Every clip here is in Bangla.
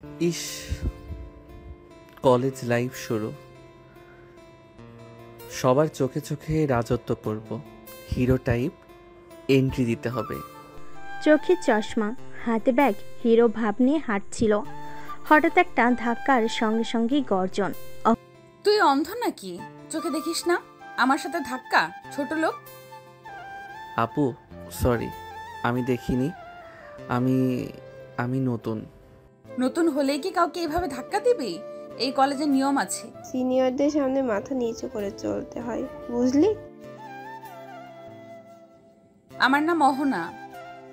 ইস, কলেজ লাইফ শুরু। সবার চোখে চোখে রাজত্ব করব, হিরো টাইপ এন্ট্রি দিতে হবে। চোখে চশমা, হাতে ব্যাগ, হিরো ভাব নিয়ে হাঁটছিল। হঠাৎ একটা ধাক্কার সঙ্গে সঙ্গেই গর্জন। তুই অন্ধ নাকি? চোখে দেখিস না? আমার সাথে ধাক্কা, ছোট লোক। আপু সরি, আমি দেখিনি। আমি আমি নতুন। নতুন হলেই কি কাউকে এভাবে ধাক্কা দিবি? এই কলেজের নিয়ম আছে। সিনিয়রদের সামনে মাথা নিচু করে চলতে হয়, বুঝলি? আমার নাম অহনা,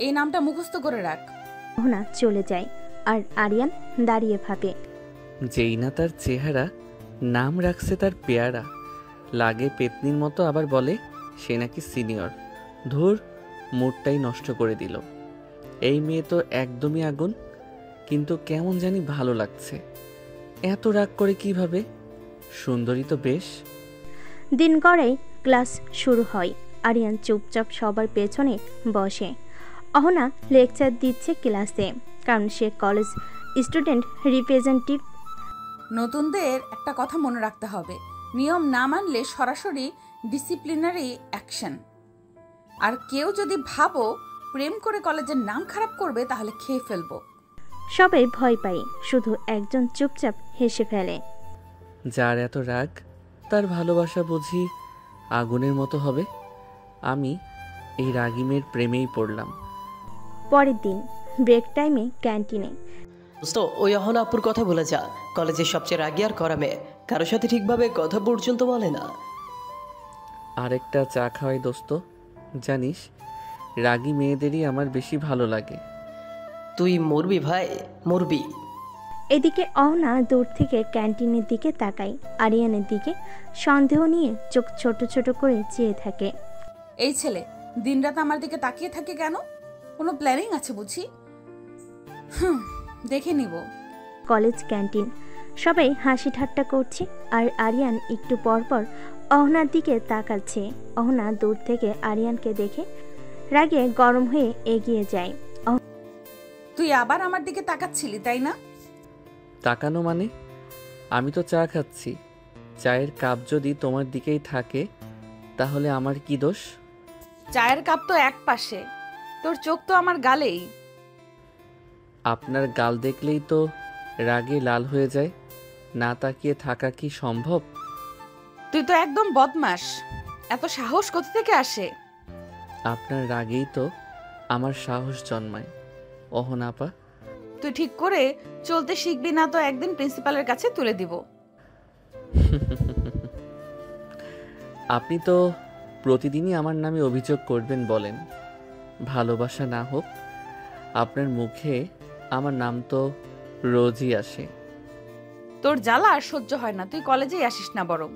এই নামটা মুখস্থ করে রাখ। মোহনা চলে যায় আর আরিয়ান দাঁড়িয়ে ভাবে। যেই না তার চেহারা, নাম রাখছে তার পেয়ারা। লাগে পেতনির মতো, আবার বলে সে নাকি সিনিয়র। ধুর, মুডটাই নষ্ট করে দিল। এই মেয়ে তো একদমই আগুন, কিন্তু কেমন জানি ভালো লাগছে। এত রাগ করে কিভাবে? সুন্দরী তো বেশ। দিন গড়াই ক্লাস শুরু হয়। আরিয়ান চুপচাপ সবার পেছনে বসে। অহনা লেকচার দিচ্ছে ক্লাসে, কারণ সে কলেজ স্টুডেন্ট রিপ্রেজেন্টেটিভ। নতুনদের একটা কথা মনে রাখতে হবে, নিয়ম না মানলে সরাসরি ডিসিপ্লিনারি অ্যাকশন। আর কেউ যদি ভাবো প্রেম করে কলেজের নাম খারাপ করবে, তাহলে খেয়ে ফেলবো। সবাই ভয় পায়, শুধু একজন চুপচাপ হেসে ফেলে। যার এত রাগ, তার ভালোবাসা বুঝি আগুনের মতো হবে। আমি এই রাগী মেয়ের প্রেমেই পড়লাম। পরের দিন ব্রেক টাইমে ক্যান্টিনে দোস্ত, ওই অহনা আপুর কথা বলে যা। কলেজের সবচেয়ে রাগী আর করা মেয়ে, কারোর সাথে ঠিকভাবে কথা পর্যন্ত বলে না। আরেকটা চা খাওয়াই দোস্ত। জানিস, রাগী মেয়েদেরই আমার বেশি ভালো লাগে। তুই মরবি ভাই, মরবি। এদিকে অহনা দূর থেকে ক্যান্টিনের দিকে তাকায়। আরিয়ানের দিকে সন্দেহ নিয়ে চোখ ছোট ছোট করে চেয়ে থাকে। এই ছেলে দিনরাত আমার দিকে তাকিয়ে থাকে কেন? কোনো প্ল্যানিং আছে বুঝি? দেখে নিব। কলেজ ক্যান্টিন, সবাই হাসি ঠাট্টা করছে আর আরিয়ান একটু পর পর অহনার দিকে তাকাচ্ছে। অহনা দূর থেকে আরিয়ানকে দেখে রাগে গরম হয়ে এগিয়ে যায়। তুই আবার আমার দিকে তাকাচ্ছিলি, তাই না? তাকানো মানে? আমি তো চা খাচ্ছি। চায়ের কাপ যদি তোমার দিকেই থাকে, তাহলে আমার কি দোষ? চায়ের কাপ তো এক পাশে, তোর চোখ তো আমার গালেই। আপনার গাল দেখলেই তো রাগে লাল হয়ে যায়। না তাকিয়ে থাকা কি সম্ভব? তুই তো একদম বদমাস। এত সাহস কোথা থেকে আসে? আপনার রাগেই তো আমার সাহস জন্মায় অহনাপা। তুই ঠিক করে চলতে শিখবি না তো একদিন প্রিন্সিপালের কাছে তুলে দিব। আপনি তো প্রতিদিনই আমার নামে অভিযোগ করবেন বলেন। ভালোবাসা না হোক, আপনার মুখে আমার নাম তো রোজই আসে। তোর জ্বালা আর সহ্য হয় না, তুই কলেজেই আসিস না বরং।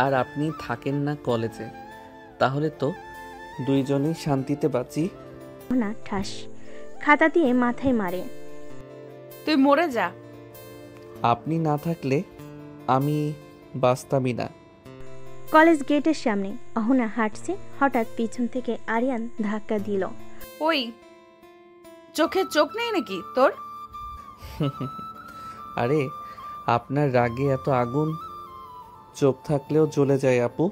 আর আপনি থাকেন না কলেজে, তাহলে তো দুইজনেই শান্তিতে বাঁচি। অহনা ঠাস খাতা দিয়ে মাথায় মারে। তুই মরে যা। আপনি না থাকলে আমি বাঁচতামই না। কলেজ গেটের সামনে অহনা হাঁটছে, হঠাৎ পিছন থেকে আরিয়ান ধাক্কা দিল। ওই, চোখে চোখ নেই নাকি তোর? আরে, আপনার রাগে এত আগুন, চোখ থাকলেও জ্বলে যায় আপু।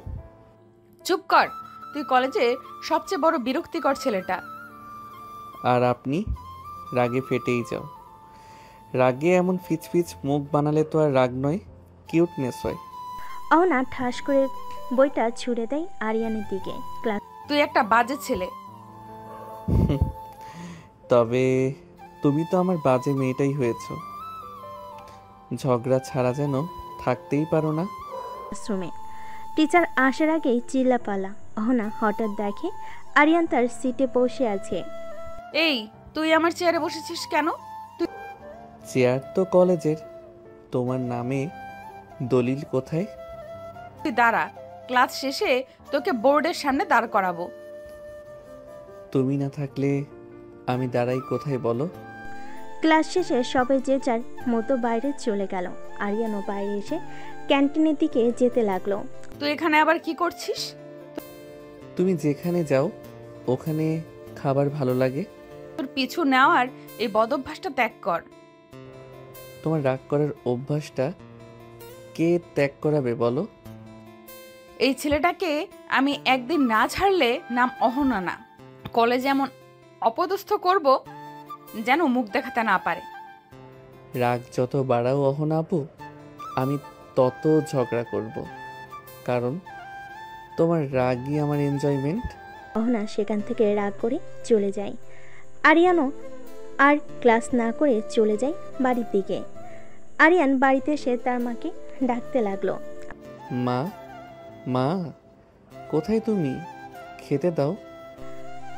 চুপ কর, তুই কলেজে সবচেয়ে বড় বিরক্তিকর ছেলেটা। আর আপনি রাগে ফেটেই যাও। রাগে এমন ফিচফিচ মুখ বানালে তো আর রাগ নয়, কিউটনেস হয়। অহনা ঠাস করে বইটা ছুঁড়ে দেয় আরিয়ানের দিকে। ক্লাস তুই একটা বাজে ছেলে। তবে তুমি তো আমার বাজে মেয়েটাই হয়েছ। ঝগড়া ছাড়া যেন থাকতেই পারো না। ক্লাসরুমে টিচার আসার আগেই চিল্লাপালা। অহনা হঠাৎ দেখে আরিয়ান তার সিটে বসে আছে। এই, তুই আমার চেয়ারে বসেছিস কেন? চেয়ার তো কলেজের, তোমার নামে দলিল কোথায়? তুই দাঁড়া, ক্লাস শেষে তোকে বোর্ডের সামনে দাঁড় করাবো। তুমি না থাকলে আমি দাঁড়াই কোথায় বলো? ক্লাস শেষে সবাই যে যার মতো বাইরে চলে গেল। আরিয়ানও বাইরে এসে ক্যান্টিনের দিকে যেতে লাগলো। তুই এখানে আবার কি করছিস? তুমি যেখানে যাও ওখানে খাবার ভালো লাগে। তোর পিছু নেওয়ার এই বদভ্যাসটা ত্যাগ কর। তোমার রাগ করার অভ্যাসটা কে ত্যাগ করাবে বলো? এই ছেলেটাকে আমি একদিন না ছাড়লে নাম অহনা না, কলেজে এমন অপদস্থ করব যেন মুখ দেখাতে না পারে। রাগ যত বাড়াও অহনা আপু, আমি তত ঝগড়া করব, কারণ তোমার রাগই আমার এনজয়মেন্ট। অহনা সেখান থেকে রাগ করে চলে যায়। আরিয়ানও আর ক্লাস না করে চলে যায় বাড়ির দিকে। আরিয়ান বাড়িতে এসে তার মাকে ডাকতে লাগলো। মা, মা, কোথায় তুমি? খেতে দাও।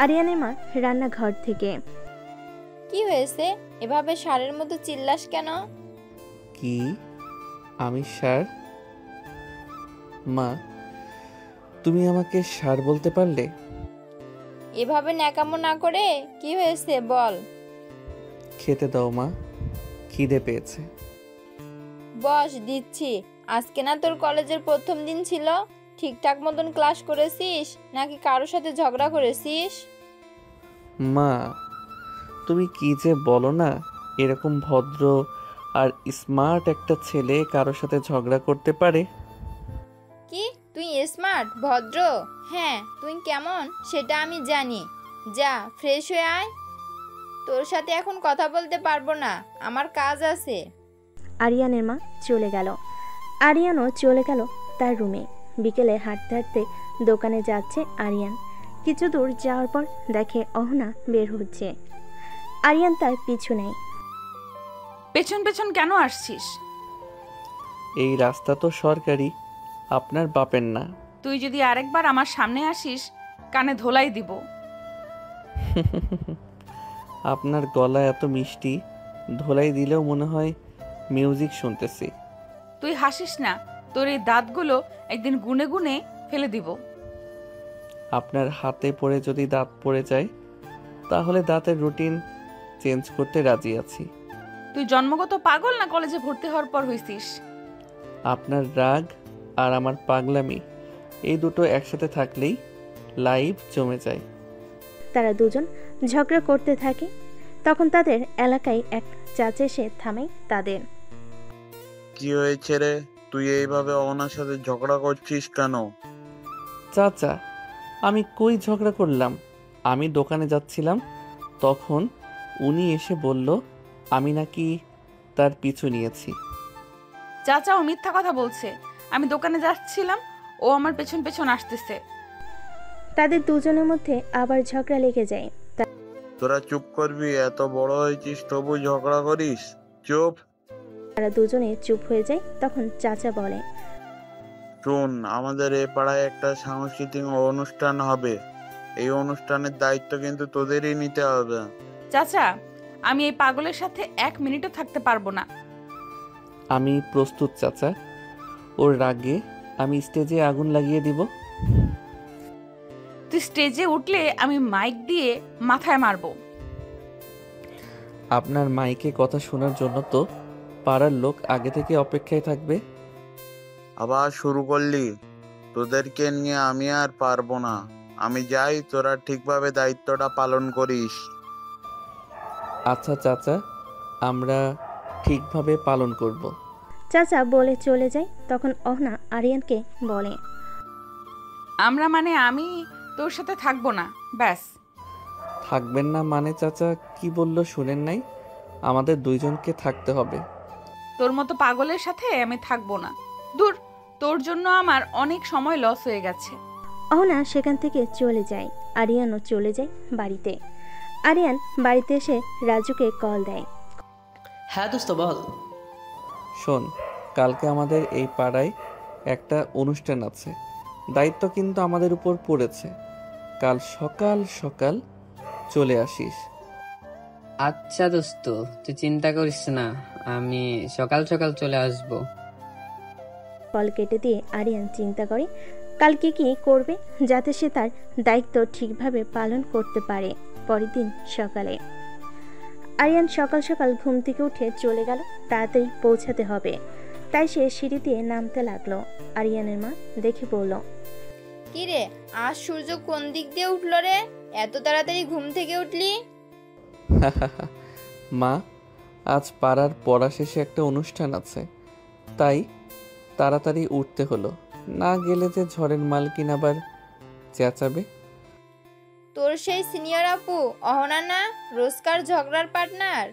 আরিয়ানের মা রান্নাঘর থেকে। কি হয়েছে? এভাবে ষাঁড়ের মতো চিল্লাস কেন? কি? আমি ষাঁড়? মা, তুমি আমাকে ষাঁড় বলতে পারলে? এভাবে ন্যাকামো না করে কি হয়েছে বল। খেতে দাও মা, খিদে পেয়েছে। বস, দিচ্ছি। আজকে না তোর কলেজের প্রথম দিন ছিল? ঠিকঠাক মতন ক্লাস করেছিস নাকি কারোর সাথে ঝগড়া করেছিস? মা, তুমি কি যে বলো না, এরকম ভদ্র আর স্মার্ট একটা ছেলে কারোর সাথে ঝগড়া করতে পারে? কি তুই স্মার্ট ভদ্র? হ্যাঁ, তুই কেমন সেটা আমি জানি। যা ফ্রেশ হয়ে আয়। তোর সাথে এখন কথা বলতে পারবো না, আমার কাজ আছে। আরিয়ানের মা চলে গেল। আরিয়ানও চলে গেল তার রুমে। বিকেলে হাঁটতে হাঁটতে দোকানে যাচ্ছে আরিয়ান। কিছু দূর যাওয়ার পর দেখে অহনা বের হচ্ছে। আরিয়ান তার পিছু নেয়। পেছন পেছন কেন আসছিস? এই রাস্তা তো সরকারি, আপনার বাপের না। তুই যদি আরেকবার আমার সামনে আসিস কানে ধোলাই দিব। আপনার গলা এত মিষ্টি, ধোলাই দিলেও মনে হয় মিউজিক শুনতেছি। তুই হাসিস না, তোর এই দাঁতগুলো একদিন গুনে গুনে ফেলে দিব। আপনার হাতে পড়ে যদি দাঁত পড়ে যায় তাহলে দাঁতের রুটিন চেঞ্জ করতে রাজি আছি। তুই জন্মগত পাগল না কলেজে ভর্তি হওয়ার পর হইছিস? আপনার রাগ আর আমার পাগলামি, এই দুটো একসাথে থাকলেই লাইভ জমে যায়। তারা দুজন ঝগড়া করতে থাকে। তখন তাদের এলাকায় এক চাচা এসে থামে তাদের। কি হয়েছে রে? তুই এইভাবে ওনার সাথে ঝগড়া করছিস কেন? চাচা, আমি কই ঝগড়া করলাম? আমি দোকানে যাচ্ছিলাম, তখন উনি এসে বলল আমি নাকি তার পিছু নিয়েছি। চাচা ও মিথ্যা কথা বলছে। আমি দোকানে যাচ্ছিলাম, ও আমার পেছন পেছন আসতেছে। তাদের দুজনের মধ্যে আবার ঝগড়া লেগে যায়। তোরা চুপ করবি? এত বড় হয়েছিস তবু ঝগড়া করিস? চুপ। তারা দুজনে চুপ হয়ে যায়। তখন চাচা বলে, শোন, আমাদের এ পাড়ায় একটা সাংস্কৃতিক অনুষ্ঠান হবে। এই অনুষ্ঠানের দায়িত্ব কিন্তু তোদেরই নিতে হবে। চাচা, আমি এই পাগলের সাথে 1 মিনিটও থাকতে পারবো না। আমি প্রস্তুত চাচা, ওর রাগে আমি স্টেজে আগুন লাগিয়ে দিব। তুই স্টেজে উঠলে আমি মাইক দিয়ে মাথায় মারবো। আপনার মাইকে কথা শোনার জন্য তো পাড়ার লোক আগে থেকে অপেক্ষায় থাকবে। আবার শুরু করলি? তোদেরকে নিয়ে আমি আর পারবো না। আমি যাই, তোরা ঠিকভাবে দায়িত্বটা পালন করিস। আচ্ছা চাচা, আমরা ঠিকভাবে পালন করব। চাচা বলে চলে যায়। তখন অহনা আরিয়ানকে বলে, আমরা মানে আমি তোর সাথে থাকবো না, ব্যাস। থাকবেন না মানে চাচা কি বলল শুনেন নাই? আমাদের দুইজনকে থাকতে হবে। তোর মতো পাগলের সাথে আমি থাকবো না। দূর, তোর জন্য আমার অনেক সময় লস হয়ে গেছে। অহনা সেখান থেকে চলে যায়। আরিয়ানও চলে যায় বাড়িতে। আরিয়ান বাড়িতে এসে রাজুকে কল দেয়। হ্যাঁ দোস্ত বল। শোন, কালকে আমাদের এই পাড়ায় একটা অনুষ্ঠান আছে, দায়িত্ব কিন্তু আমাদের উপর পড়েছে। কাল সকাল সকাল চলে আসিস। আচ্ছা দোস্ত, তুই চিন্তা করিস না, আমি সকাল সকাল চলে আসব। কল কেটে দিয়ে আরিয়ান চিন্তা করে কালকে কি করবে যাতে সে তার দায়িত্ব ঠিকভাবে পালন করতে পারে। পরের দিন সকালে আরিয়ান সকাল সকাল ঘুম থেকে উঠে চলে গেল। তাড়াতাড়ি পৌঁছাতে হবে, তাই সে সিঁড়ি দিয়ে নামতে লাগলো। আরিয়ানের মা দেখে বলল, কি রে, আজ সূর্য কোন দিক দিয়ে উঠলো রে? এত তাড়াতাড়ি ঘুম থেকে উঠলি? মা, আজ পাড়ার পড়া শেষে একটা অনুষ্ঠান আছে, তাই তাড়াতাড়ি উঠতে হলো। না গেলে যে ঝড়ের মালকিন আবার চেঁচাবে। তোর সেই সিনিয়র আপু অহনা না, রোজকার ঝগড়ার পার্টনার?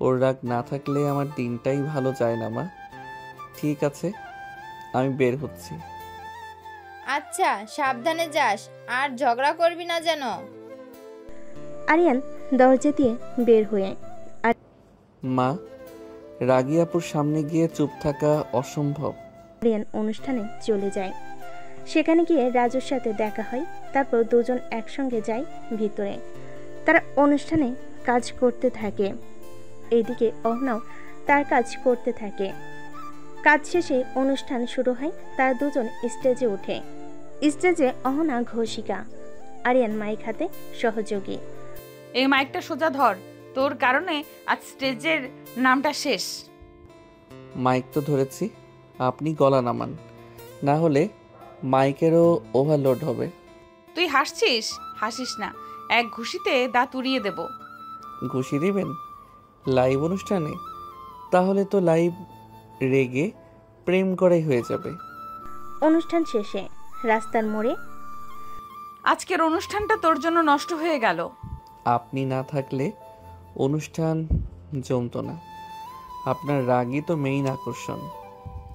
ওর রাগ না থাকলে আমার দিনটাই ভালো যায় না মা। ঠিক আছে, আমি বের হচ্ছি। আচ্ছা, সাবধানে যাস, আর ঝগড়া করবি না যেন। আরিয়ান দরজা দিয়ে বের হয়ে মা, রাগী আপুর সামনে গিয়ে চুপ থাকা অসম্ভব। আরিয়ান অনুষ্ঠানে চলে যায়। সেখানে গিয়ে রাজুর সাথে দেখা হয়। তারপর দুজন একসঙ্গে যায় ভিতরে। তারা অনুষ্ঠানে কাজ করতে থাকে। এইদিকে অহনাও তার কাজ করতে থাকে। কাজ শেষে অনুষ্ঠান শুরু হয়। তারা দুজন স্টেজে ওঠে। স্টেজে অহনা ঘোষিকা, আরিয়ান মাইক হাতে সহযোগী। এই মাইকটা সোজা ধর, তোর কারণে আজ স্টেজের নামটা শেষ। মাইক তো ধরেছি, আপনি গলা নামান, না হলে মাইকেরও ওভারলোড হবে। তুই হাসছিস? হাসিস না, এক ঘুষিতে দাঁত উড়িয়ে দেব। ঘুষি দিবেন লাইভ অনুষ্ঠানে? তাহলে তো লাইভ রেগে প্রেম করাই হয়ে যাবে। অনুষ্ঠান শেষে রাস্তার মোড়ে আজকের অনুষ্ঠানটা তোর জন্য নষ্ট হয়ে গেল। আপনি না থাকলে অনুষ্ঠান জমতো না। আপনার রাগই তো মেইন আকর্ষণ।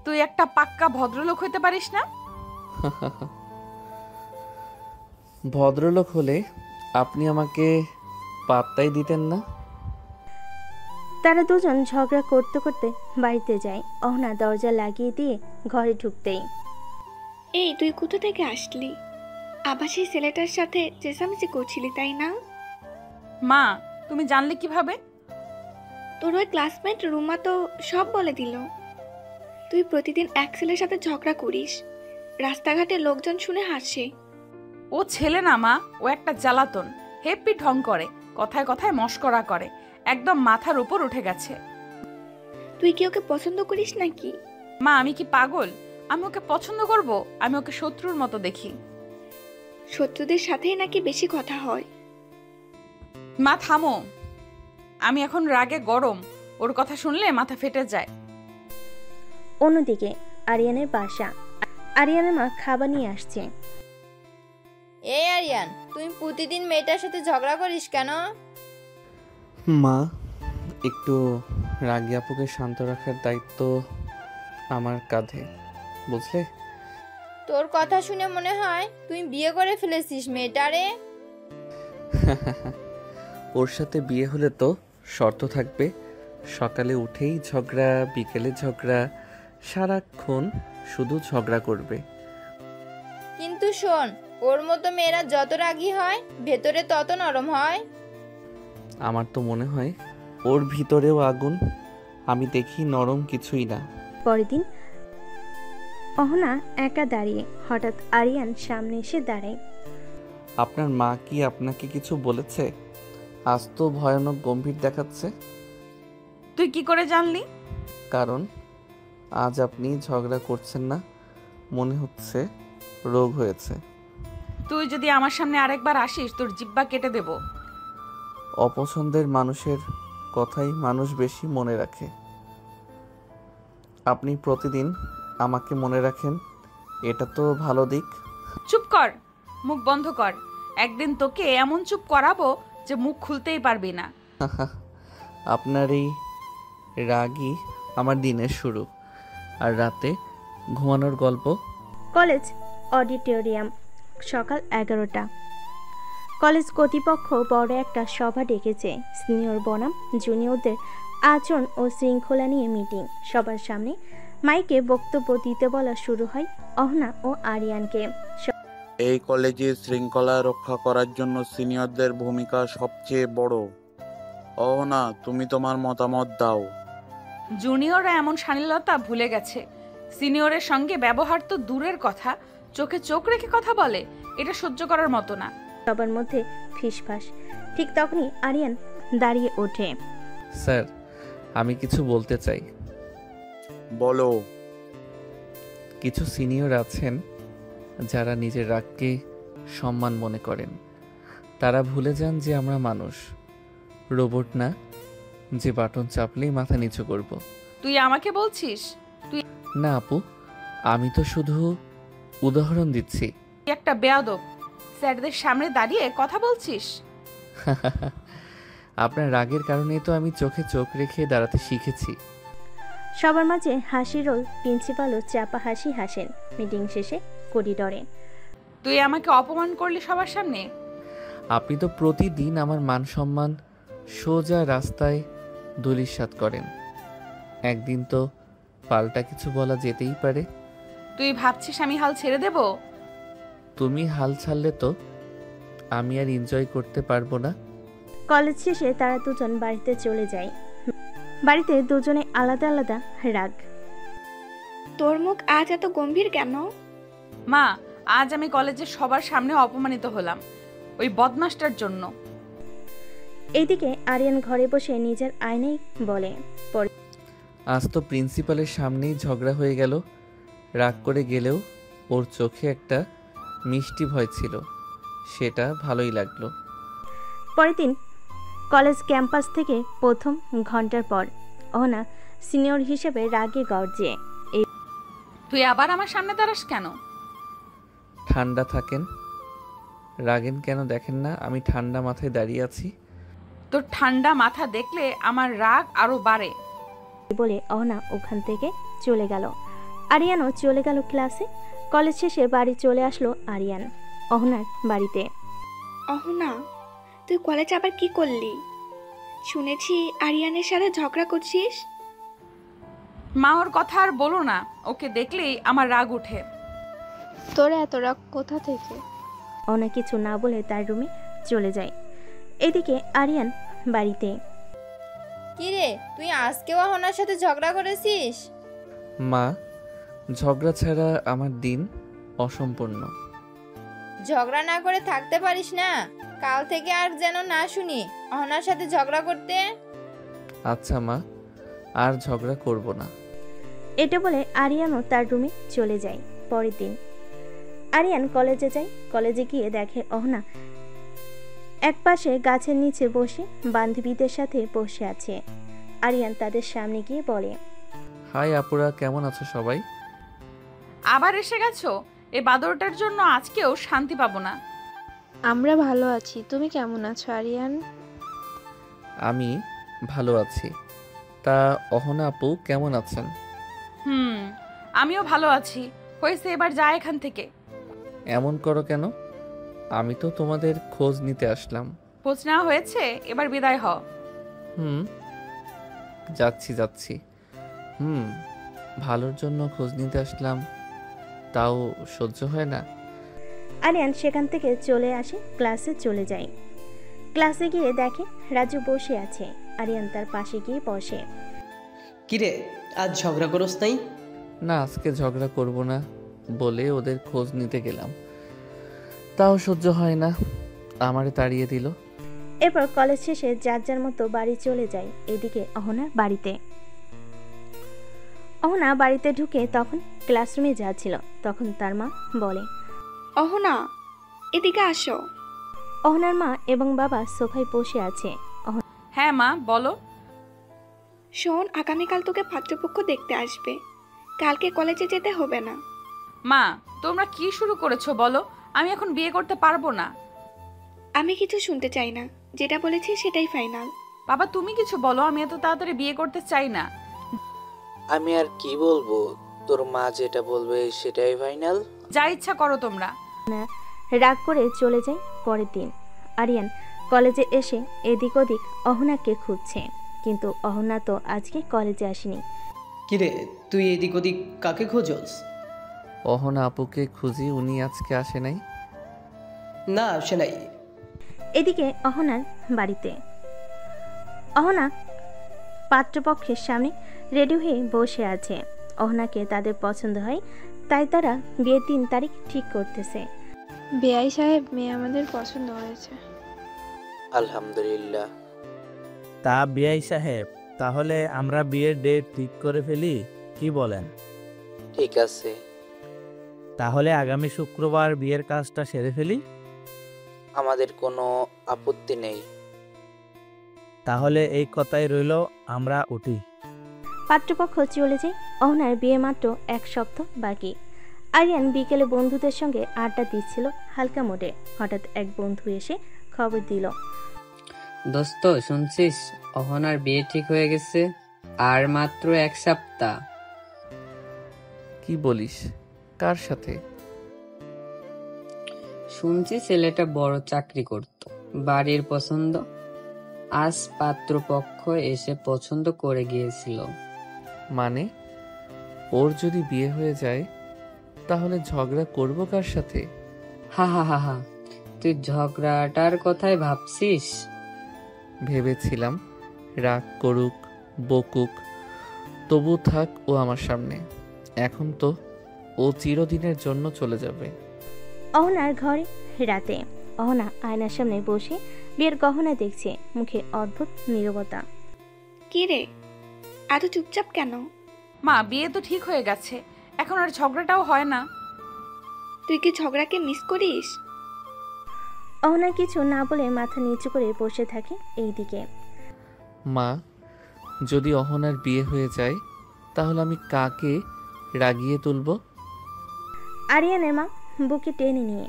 তুই একটা পাক্কা ভদ্রলোক হইতে পারিস না? ভদ্রলোক হলে আপনি আমাকে পাত্তাই দিতেন না। তারা দুজন ঝগড়া করতে করতে বাড়িতে যায়। অহনা দরজা লাগিয়ে দিয়ে ঘরে ঢুকতেই, এই তুই কোথা থেকে আসলি? আবার সেই ছেলেটার সাথে চেঁচামেচি করছিলি তাই না? মা, তুমি জানলে কিভাবে? তোর ওই ক্লাসমেট রুমা তো সব বলে দিল। তুই প্রতিদিন এক ছেলের সাথে ঝগড়া করিস, রাস্তাঘাটে লোকজন শুনে হাসে। ও ছেলে না মা, ও একটা জ্বালাতন। হেপি ঢং করে, কথায় কথায় মস্করা করে, একদম মাথার উপর উঠে গেছে। তুই কি ওকে পছন্দ করিস নাকি? মা, আমি কি পাগল? আমি ওকে পছন্দ করব? আমি ওকে শত্রুর মতো দেখি। শত্রুদের সাথেই নাকি বেশি কথা হয়। মা থামো, আমি এখন রাগে গরম, ওর কথা শুনলে মাথা ফেটে যায়। অন্যদিকে আরিয়ানের বাসা। আরিয়ানের মা খাবার নিয়ে আসছে। এই আরিয়ান, তুই প্রতিদিন মেয়েটার সাথে ঝগড়া করিস কেন? মা, একটু রাগী আপুকে শান্ত রাখার দায়িত্ব আমার কাঁধে, বুঝলে? তোর কথা শুনে মনে হয় তুই বিয়ে করে ফেলেছিস মেয়েটারে। ওর সাথে বিয়ে হলে তো শর্ত থাকবে, সকালে উঠেই ঝগড়া, বিকেলে ঝগড়া, সারাক্ষণ শুধু ঝগড়া করবে। কিন্তু শোন, ওর মতো মেয়েরা যত রাগী হয় ভেতরে তত নরম হয়। আমার তো মনে হয় ওর ভিতরেও আগুন, আমি দেখি নরম কিছুই না। পরের দিন অহনা একা দাঁড়িয়ে। হঠাৎ আরিয়ান সামনে এসে দাঁড়ায়। আপনার মা কি আপনাকে কিছু বলেছে? আজ তো ভয়ানক গম্ভীর দেখাচ্ছে। তুই কি করে জানলি? কারণ আজ আপনি ঝগড়া করছেন না, মনে হচ্ছে রোগ হয়েছে। তুই যদি আমার সামনে আরেকবার আসিস, তোর জিব্বা কেটে দেব। অপছন্দের মানুষের কথাই মানুষ বেশি মনে রাখে। আপনি প্রতিদিন আমাকে মনে রাখেন, এটা তো ভালো দিক। চুপ কর, মুখ বন্ধ কর। একদিন তোকে এমন চুপ করাবো যে মুখ খুলতেই পারবি না। আপনার এই রাগই আমার দিনের শুরু, আর রাতে ঘুমানোর গল্প। কলেজ অডিটোরিয়াম, সকাল 11টা। কলেজ কর্তৃপক্ষ বড় একটা সভা ডেকেছে। সিনিয়র বনাম জুনিয়রদের আচরণ ও শৃঙ্খলা নিয়ে মিটিং। সবার সামনে মাইকে বক্তব্য দিতে বলা শুরু হয় অহনা ও আরিয়ানকে। এই কলেজে শৃঙ্খলা রক্ষা করার জন্য সিনিয়রদের ভূমিকা সবচেয়ে বড়। অহনা, তুমি তোমার মতামত দাও। জুনিয়ররা এমন শালীনতা ভুলে গেছে। সিনিয়রের সঙ্গে ব্যবহার তো দূরের কথা, চোখে চোখ রেখে কথা বলে, এটা সহ্য করার মতো না। সবার মধ্যে ফিসফাস। ঠিক তখনই আরিয়ান দাঁড়িয়ে ওঠে। স্যার, আমি কিছু বলতে চাই। বলো। কিছু সিনিয়র আছেন যারা নিজের রাগকে সম্মান মনে করেন। তারা ভুলে যান যে আমরা মানুষ, রোবট না। যে বাটন চাপলেই মাথা নিচু করব। তুই আমাকে বলছিস? না আপু, আমি তো শুধু উদাহরণ দিচ্ছি। তুই একটা বেয়াদব, স্যারদের সামনে দাঁড়িয়ে কথা বলছিস। আপনার রাগের কারণেই তো আমি চোখে চোখ রেখে দাঁড়াতে শিখেছি। সবার মাঝে হাসি রোল। প্রিন্সিপালও চাপা হাসি হাসেন। মিটিং শেষে করিডরে তুই আমাকে অপমান করলি সবার সামনে। আপনি তো প্রতিদিন আমার মান সম্মান সোজা রাস্তায় ধূলিসাৎ করেন। একদিন তো পাল্টা কিছু বলা যেতেই পারে। তুই ভাবছিস আমি হাল ছেড়ে দেব? তুমি হাল ছাড়লে তো আমি আর এনজয় করতে পারবো না। কলেজ শেষে তারা দুজন বাড়িতে চলে যায়। বাড়িতে দুজনে আলাদা আলাদা রাগ। তোর মুখ আজ এত গম্ভীর কেন? মা, আজ আমি কলেজের সবার সামনে অপমানিত হলাম ওই বদমাসটার জন্য। এইদিকে আরিয়ান ঘরে বসে নিজের আয়নায় বলে, আজ তো প্রিন্সিপালের সামনেই ঝগড়া হয়ে গেল। রাগ করে গেলেও ওর চোখে একটা মিষ্টি ভয় ছিল, সেটা ভালোই লাগলো। পরের দিন কলেজ ক্যাম্পাস থেকে প্রথম ঘন্টার পর অহনা সিনিয়র হিসেবে রাগে গর্জে। তুই আবার আমার সামনে দাঁড়াস কেন? ঠান্ডা থাকেন, রাগেন কেন দেখেন না আমি ঠান্ডা মাথায় দাঁড়িয়ে আছি। তোর ঠান্ডা মাথা দেখলে আমার রাগ আরো বাড়ে। বলে অহনা ওখান থেকে চলে গেল। আরিয়ানও চলে গেল ক্লাসে। কলেজ শেষে বাড়ি চলে আসলো আরিয়ান অহনার বাড়িতে। অহনা, তুই কলেজে আবার কি করলি? শুনেছি আরিয়ানের সাথে ঝগড়া করছিস। মা, ওর কথা আর বলো না, ওকে দেখলেই আমার রাগ উঠে। তোর এত রাগ কোথা থেকে? অহনা কিছু না বলে তার রুমে চলে যায়। এদিকে আরিয়ান বাড়িতে। কিরে, তুই আজকেও অহনার সাথে ঝগড়া করেছিস? মা, ঝগড়া ছাড়া আমার দিন অসম্পূর্ণ। ঝগড়া না করে থাকতে পারিস না? কাল থেকে আর যেন না শুনি অহনার সাথে ঝগড়া করতে। আচ্ছা মা, আর ঝগড়া করব না। এটা বলে আরিয়ানও তার রুমে চলে যায়। পরের দিন আরিয়ান কলেজে যায়। কলেজে গিয়ে দেখে অহনা একপাশে গাছের নিচে বসে বান্ধবীদের সাথে বসে আছে। আরিয়ান তাদের সামনে গিয়ে বলে, হাই আপুরা, কেমন আছো সবাই? আবার এসে গেছো? এই বাদরটার জন্য আজকেও শান্তি পাবো না। আমরা ভালো আছি, তুমি কেমন আছো আরিয়ান? আমি ভালো আছি। তা অহনা আপু কেমন আছেন? আমিও ভালো আছি। হয়েছে, এবার যা এখান থেকে। এমন করো কেন? আমি তো তোমাদের খোঁজ নিতে আসলাম। খোঁজ নেওয়া হয়েছে, এবার বিদায় হ। যাচ্ছি। ভালোর জন্য খোঁজ নিতে আসলাম, তাও সহ্য হয় না। আরিয়ান সেখান থেকে চলে আসে, ক্লাসে চলে যায়। ক্লাসে গিয়ে দেখে রাজু বসে আছে। আরিয়ান তার পাশে গিয়ে বসে। কিরে, আজ ঝগড়া করস নাই? না, আজকে ঝগড়া করব না বলে ওদের খোঁজ নিতে গেলাম, তাও সহ্য হয় না, আমারে তাড়িয়ে দিল। এরপর কলেজ শেষে যার যার মতো বাড়ি চলে যায়। এদিকে অহনা বাড়িতে ঢুকে তখন ক্লাসরুমে যাচ্ছিল। তখন তার মা বলে, অহনা, এদিকে আসো। অহনার মা এবং বাবা সোফায় বসে আছে। হ্যাঁ মা, বলো। শোন, আগামীকাল তোকে পাত্রপক্ষ দেখতে আসবে। কালকে কলেজে যেতে হবে না। মা, তোমরা কি শুরু করেছো বলো? আমি এখন বিয়ে করতে পারবো না। আমি কিছু শুনতে চাই না, যেটা বলেছি সেটাই ফাইনাল। বাবা, তুমি কিছু বলো, আমি এত তাড়াতাড়ি বিয়ে করতে চাই না। আমি আর কি বলবো, তোর মা যেটা বলবে সেটাই ফাইনাল। যা ইচ্ছা করো তোমরা। রাগ করে চলে যায়। পরের দিন আরিয়ান কলেজে এসে এদিক ওদিক অহনাকে খুঁজছে, কিন্তু অহনা তো আজকে কলেজে আসেনি। কিরে, তুই এদিক ওদিক কাকে খোঁজস? অহনা আপুকে খুঁজি, উনি আজকে আসে নাই। না, আসে নাই। এদিকে অহনার বাড়িতে অহনা পাত্রপক্ষের সামনে রেডি হয়ে বসে আছে। অহনাকে তাদের পছন্দ হয়, তাই তারা বিয়ের 3 তারিখ ঠিক করতেছে। বেআই সাহেব, মেয়ে আমাদের পছন্দ হয়েছে। আলহামদুলিল্লাহ। তা বিআই সাহেব, তাহলে আমরা বিয়ের ডেট ঠিক করে ফেলি, কি বলেন? ঠিক আছে। তাহলে আগামী শুক্রবার বিয়ের কাজটা সেরে ফেলি। আমাদের কোনো আপত্তি নেই। তাহলে এই কথাই রইল, আমরা উঠি। পাত্রপক্ষ চলে যায়। অহনার বিয়ে মাত্র 1 সপ্তাহ বাকি। আরিয়ান বিকেলে বন্ধুদের সঙ্গে আড্ডা দিচ্ছিল হালকা মোডে। হঠাৎ এক বন্ধু এসে খবর দিল, দোস্ত শুনছিস, অহনার বিয়ে ঠিক হয়ে গেছে, আর মাত্র 1 সপ্তাহ। কি বলিস? কার সাথে? শুনছি ছেলেটা বড় চাকরি করত, বাড়ির পছন্দ। আজ পাত্রপক্ষ এসে পছন্দ করে গিয়েছিল। মানে ওর যদি বিয়ে হয়ে যায় তাহলে ঝগড়া করব কার সাথে? হা হা হা হা, তুই ঝগড়াটার কথাই ভাবছিস? ভেবেছিলাম রাগ করুক, বকুক, তবু থাক ও আমার সামনে। এখন তো ও চিরদিনের জন্য চলে যাবে। অহনার ঘরে রাতে। অহনা আয়নার সামনে বসে বিয়ের গহনা দেখছে, মুখে অদ্ভুত নীরবতা। কি রে, এত চুপচাপ কেন? মা, বিয়ে তো ঠিক হয়ে গেছে, এখন আর ঝগড়াটাও হয় না। তুই কি ঝগড়াকে মিস করিস? অহনা কিছু না বলে মাথা নিচু করে বসে থাকে। এইদিকে মা, যদি অহনার বিয়ে হয়ে যায় তাহলে আমি কাকে রাগিয়ে তুলব? আরিয়ানের মা বুকে টেনে নিয়ে,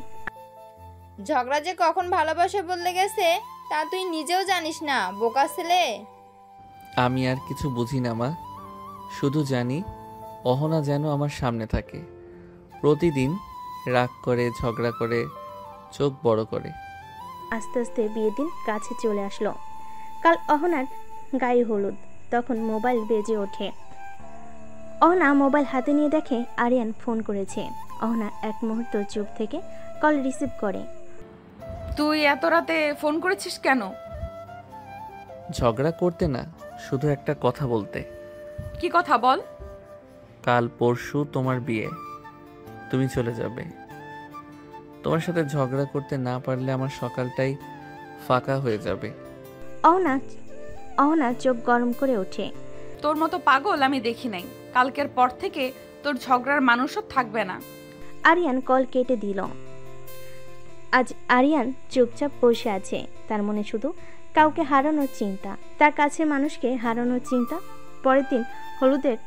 ঝগড়া যে কখন ভালোবাসে বললে গেছে তা তুই নিজেও জানিস না, বোকা ছেলে। আমি আর কিছু বুঝি না মা, শুধু জানি অহনা যেন আমার সামনে থাকে, প্রতিদিন রাগ করে, ঝগড়া করে, চোখ বড় করে। আস্তে আস্তে বিয়ের দিন কাছে চলে আসলো। কাল অহনার গায়ে হলুদ। তখন মোবাইল বেজে ওঠে। অহনা মোবাইল হাতে নিয়ে দেখে আরিয়ান ফোন করেছে। অহনা এক মুহূর্ত চুপ থেকে কল রিসিভ করে। তুই এত রাতে ফোন করেছিস কেন? ঝগড়া করতে না, শুধু একটা কথা বলতে। কি কথা বল? কাল পরশু তোমার বিয়ে, তুমি চলে যাবে। তোমার সাথে ঝগড়া করতে না পারলে আমার সকালটাই ফাঁকা হয়ে যাবে। অহনা চোখ গরম করে ওঠে। তোর মতো পাগল আমি দেখি নাই। কালকের পর থেকে তোর ঝগড়ার মানুষও থাকবে না। আরিয়ান কল কেটে দিল। আজ আরিয়ান চুপচাপ বসে আছে। তার মনে শুধু কাউকে হারানোর চিন্তা, তার কাছের মানুষকে হারানোর চিন্তা। পরের দিন হলুদের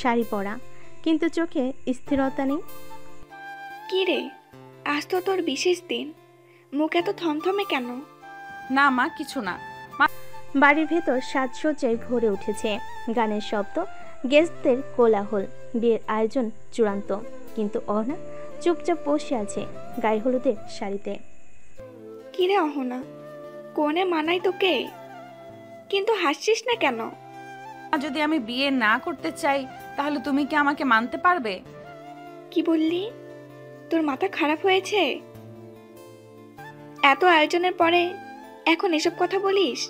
শাড়ি পরা, কিন্তু চোখে স্থিরতা নেই। কি রে, আজ তো তোর বিশেষ দিন, মুখ এত থমথমে কেন? না মা, কিছু না। বাড়ির ভেতর সাজসজ্জায় ভরে উঠেছে, গানের শব্দ, গেস্টদের কোলাহল। বিয়ের আয়োজন চূড়ান্ত, কিন্তু অহনা চুপচাপ বসে আছে গায়ে হলুদের শাড়িতে। কি রে অহনা, কোনে মানাই তোকে, কিন্তু হাসছিস না কেন? যদি আমি বিয়ে না করতে চাই তাহলে তুমি কি আমাকে মানতে পারবে? কি বললি? তোর মাথা খারাপ হয়েছে? এত আয়োজনের পরে এখন এসব কথা বলিস?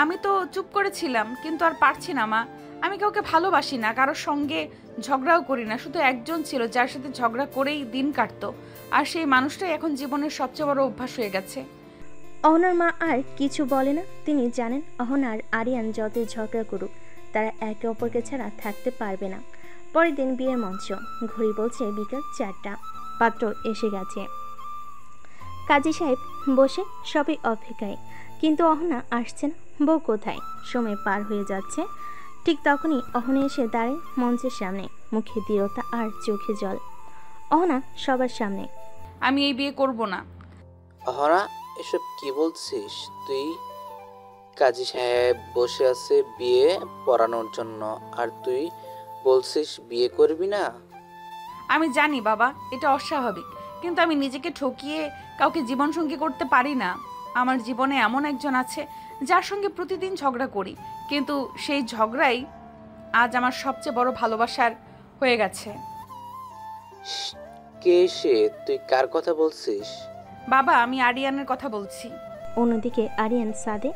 আমি তো চুপ করেছিলাম, কিন্তু আর পারছি না মা। আমি কাউকে ভালোবাসি না, কারোর সঙ্গে ঝগড়াও করি না। শুধু একজন ছিল যার সাথে ঝগড়া করেই দিন কাটতো, আর সেই মানুষটাই এখন জীবনের সবচেয়ে বড় অভ্যাস হয়ে গেছে। অহনার মা আর কিছু বলে না। তিনি জানেন অহনা আর আরিয়ান যতই ঝগড়া করুক, তারা একে অপরকে ছাড়া থাকতে পারবে না। পরের দিন বিয়ের মঞ্চ। ঘড়ি বলছে বিকেল 4টা। পাত্র এসে গেছে। কাজী সাহেব বসে সবাই অপেক্ষায়, কিন্তু অহনা আসছে না। বউ কোথায়? সময় পার হয়ে যাচ্ছে। ঠিক তখনই অহনা এসে দাঁড়ায় মঞ্চের সামনে, মুখে দৃঢ়তা আর চোখে জল। অহনা সবার সামনে, আমি এই বিয়ে করব না। অহনা, এসব কি বলছিস তুই? কাজী সাহেব বসে আছে বিয়ে পড়ানোর জন্য, আর তুই বলছিস বিয়ে করবি না? আমি জানি বাবা, এটা অস্বাভাবিক, কিন্তু আমি নিজেকে ঠকিয়ে কাউকে জীবনসঙ্গী করতে পারি না। আমার জীবনে এমন একজন আছে যার সঙ্গে প্রতিদিন ঝগড়া করি, কিন্তু সেই ঝগড়াই আজ আমার সবচেয়ে বড় ভালোবাসার হয়ে গেছে। কে সে? তুই কার কথা বলছিস? বাবা, আমি আরিয়ানের কথা বলছি। অন্যদিকে আরিয়ান সাদে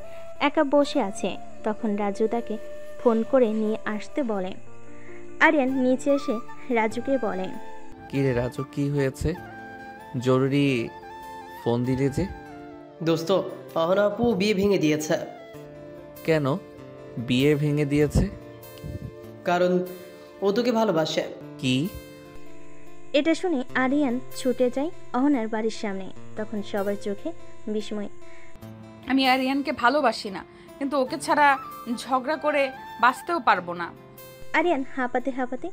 একা বসে আছে। তখন রাজু তাকে ফোন করে নিয়ে আসতে বলে। আরিয়ান নিচে এসে রাজুকে বলে, কি রে রাজু, কি হয়েছে? জরুরি ফোন দিলে যে? দোস্ত, অহনা আপু বিয়ে ভেঙে দিয়েছে। কেন বিয়ে ভেঙে দিয়েছে? কারণ ও তোকে ভালোবাসে। কি? এটা শুনে আরিয়ান ছুটে যায় অহনার বাড়ির সামনে। তখন সবার চোখে বিস্ময়। আমি আরিয়ানকে ভালোবাসি না, কিন্তু ওকে ছাড়া ঝগড়া করে বাঁচতেও পারবো না। আরিয়ান হাঁপাতে হাঁপাতে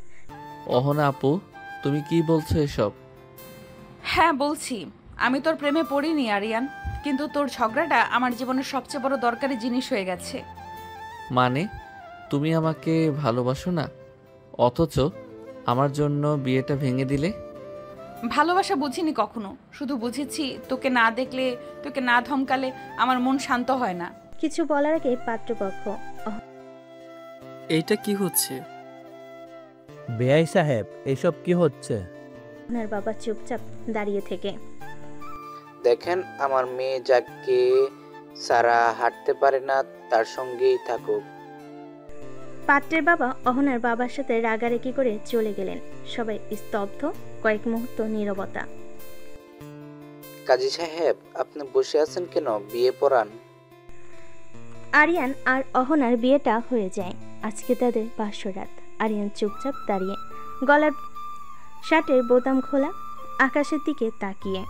অহনা আপু, তুমি কি বলছো এসব? হ্যাঁ বলছি, আমি তোর প্রেমে পড়িনি আরিয়ান, কিন্তু তোর ঝগড়াটা আমার জীবনের সবচেয়ে বড় দরকারি জিনিস হয়ে গেছে। মানে তুমি আমাকে ভালোবাসো না, অথচ আমার জন্য বিয়েটা ভেঙে দিলে? ভালোবাসা বুঝিনি কখনো, শুধু বুঝেছি তোকে না দেখলে, তোকে না ধমকালে আমার মন শান্ত হয় না। কিছু বলার আগে পাত্রপক্ষ এইটা কি হচ্ছে? বেআই সাহেব, এসব কি হচ্ছে? ওনার বাবা চুপচাপ দাঁড়িয়ে থেকে দেখেন, আমার মেয়ে যাকে সারা হাঁটতে পারে না তার সঙ্গেই থাকুক। পাত্রের বাবা অহনার বাবার সাথে রাগারাগি করে চলে গেলেন। সবাই স্তব্ধ, কয়েক মুহূর্ত নীরবতা। কাজী সাহেব, আপনি বসে আছেন কেন? বিয়ে পড়ান। আরিয়ান আর অহনার বিয়েটা হয়ে যায়। আজকে তাদের বাসরাত। আরিয়ান চুপচাপ দাঁড়িয়ে, গলার শার্টের বোতাম খোলা, আকাশের দিকে তাকিয়ে।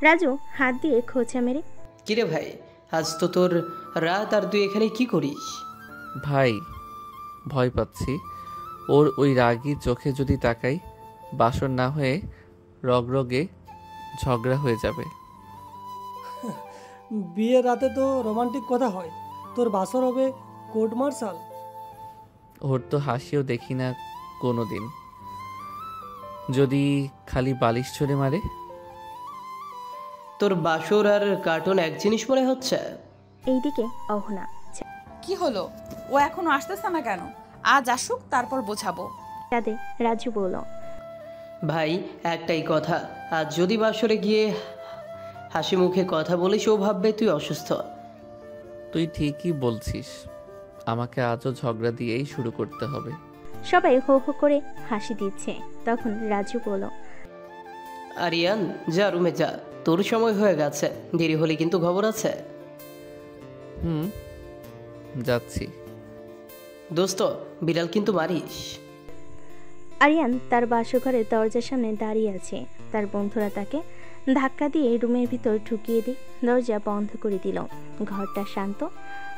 রাজু হাত দিয়ে খোঁচা মেরে, কিরে ভাই, আজ তো তোর রাত, আর তুই এখানে কি করিস? ভাই, ভয় পাচ্ছি ওর ওই রাগী চোখে যদি তাকাই, বাসর না হয়ে রগরগে ঝগড়া হয়ে যাবে। বিয়ের রাতে তো রোমান্টিক কথা হয়, তোর বাসর হবে কোর্ট মার্শাল। ওর তো হাসিও দেখি না কোনো দিন, যদি খালি বালিশ ছড়ে মারে। তোর বাসর আর কার্টুন এক জিনিস মনে হচ্ছে। এইদিকে অহনা, কি হলো, ও এখনো আসতেছে না কেন? আজ আসুক, তারপর বোঝাবো। তাদের রাজু বলল, ভাই একটাই কথা, আজ যদি বাসরে গিয়ে হাসি মুখে কথা বলিস, ও ভাববে তুই অসুস্থ। তুই ঠিকই বলছিস, আমাকে আজও ঝগড়া দিয়েই শুরু করতে হবে। সবাই হো হো করে হাসি দিচ্ছে। তখন রাজু বলল, আরিয়ান যা রুমে যা, তোর সময় হয়ে গেছে, দেরি হলে কিন্তু খবর আছে। যাচ্ছি। দোস্ত, বিড়াল কিন্তু মারিস। আরিয়ান তার বাসঘরের দরজার সামনে দাঁড়িয়ে আছে। তার বন্ধুরা তাকে ধাক্কা দিয়ে রুমের ভিতর ঢুকিয়ে দিয়ে দরজা বন্ধ করে দিল। ঘরটা শান্ত,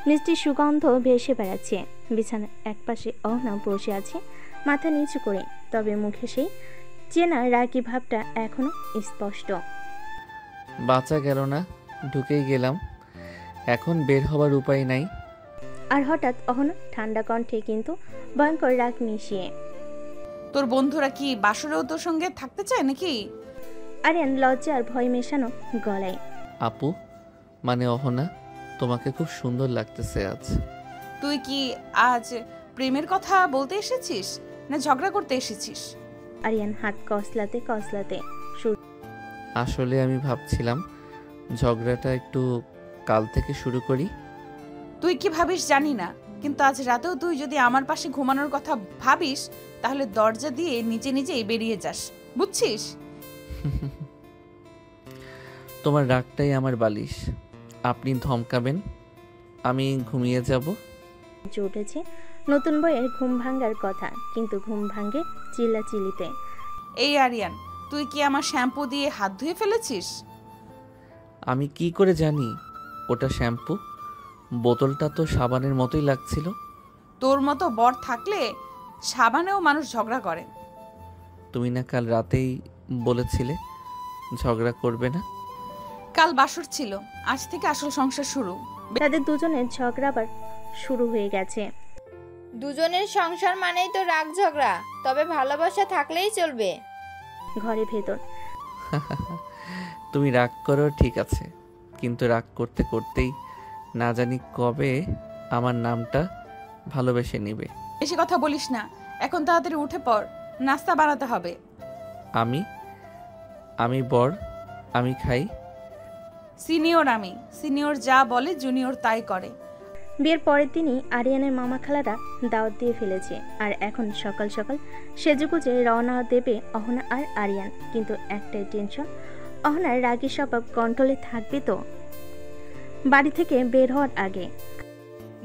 মিষ্টি সুগন্ধ ভেসে বেড়াচ্ছে। বিছানার একপাশে অহনা বসে আছে, মাথা নিচু করে, তবে মুখে সেই চেনা রাগী ভাবটা এখনো স্পষ্ট। বাঁচা গেল না, ঢুকেই গেলাম, এখন বের হবার উপায় নাই। আর হঠাৎ অহনা ঠান্ডা কণ্ঠে কিন্তু ভয়ঙ্কর রাগ মিশিয়ে, তোর বন্ধুরা কি বাসরেও তোর সঙ্গে থাকতে চায় নাকি? আরিয়ান লজ্জা আর ভয় মেশানো গলায়, আপু, মানে অহনা, তোমাকে খুব সুন্দর লাগতেছে আজ। তুই কি আজ প্রেমের কথা বলতে এসেছিস না ঝগড়া করতে এসেছিস? আরিয়ান হাত কসলাতে কসলাতে, আসলে আমি ভাবছিলাম ঝগড়াটা একটু কাল থেকে শুরু করি। তুই কি ভাবিস জানি না, কিন্তু আজ রাতেও তুই যদি আমার পাশে ঘুমানোর কথা ভাবিস, তাহলে দরজা দিয়ে নিজে নিজেই বেরিয়ে যাস, বুঝছিস? তোমার রাগটাই আমার বালিশ, আপনি ধমকাবেন, আমি ঘুমিয়ে যাব। উঠেছে নতুন বইয়ের ঘুম ভাঙ্গার কথা, কিন্তু ঘুম ভাঙ্গে চিল্লাচিল্লিতে। এই আরিয়ান, তুই কি আমার শ্যাম্পু দিয়ে হাত ধুয়ে ফেলেছিস? আমি কি করে জানি ওটা শ্যাম্পু? বোতলটা তো সাবানের মতোই লাগছিল। তোর মতো বর থাকলে সাবানেও মানুষ ঝগড়া করে। তুমি না কাল রাতেই বলেছিলে ঝগড়া করবে না? কাল বাসর ছিল, আজ থেকে আসল সংসার শুরু। তাদের দুজনের ঝগড়া আবার শুরু হয়ে গেছে। দুজনের সংসার মানেই তো রাগ ঝগড়া, তবে ভালোবাসা থাকলেই চলবে। ঘরে ভেতর, তুমি রাগ করো ঠিক আছে, কিন্তু রাগ করতে করতেই না জানি কবে আমার নামটা ভালোবেসে নিবে। বেশি কথা বলিস না, এখন তাড়াতাড়ি উঠে পড়, নাস্তা বানাতে হবে। আমি বর, আমি খাই। সিনিয়র যা বলে জুনিয়র তাই করে। বিয়ের পরের দিনই আরিয়ানের মামা খালারা দাওয়াত দিয়ে ফেলেছে। আর এখন সকাল সকাল সেজেগুজে রওনা দেবে অহনা আর আরিয়ান। কিন্তু একটাই টেনশন, অহনার রাগী স্বভাব কন্ট্রোলে থাকবে তো বাড়ি থেকে বের হওয়ার আগে।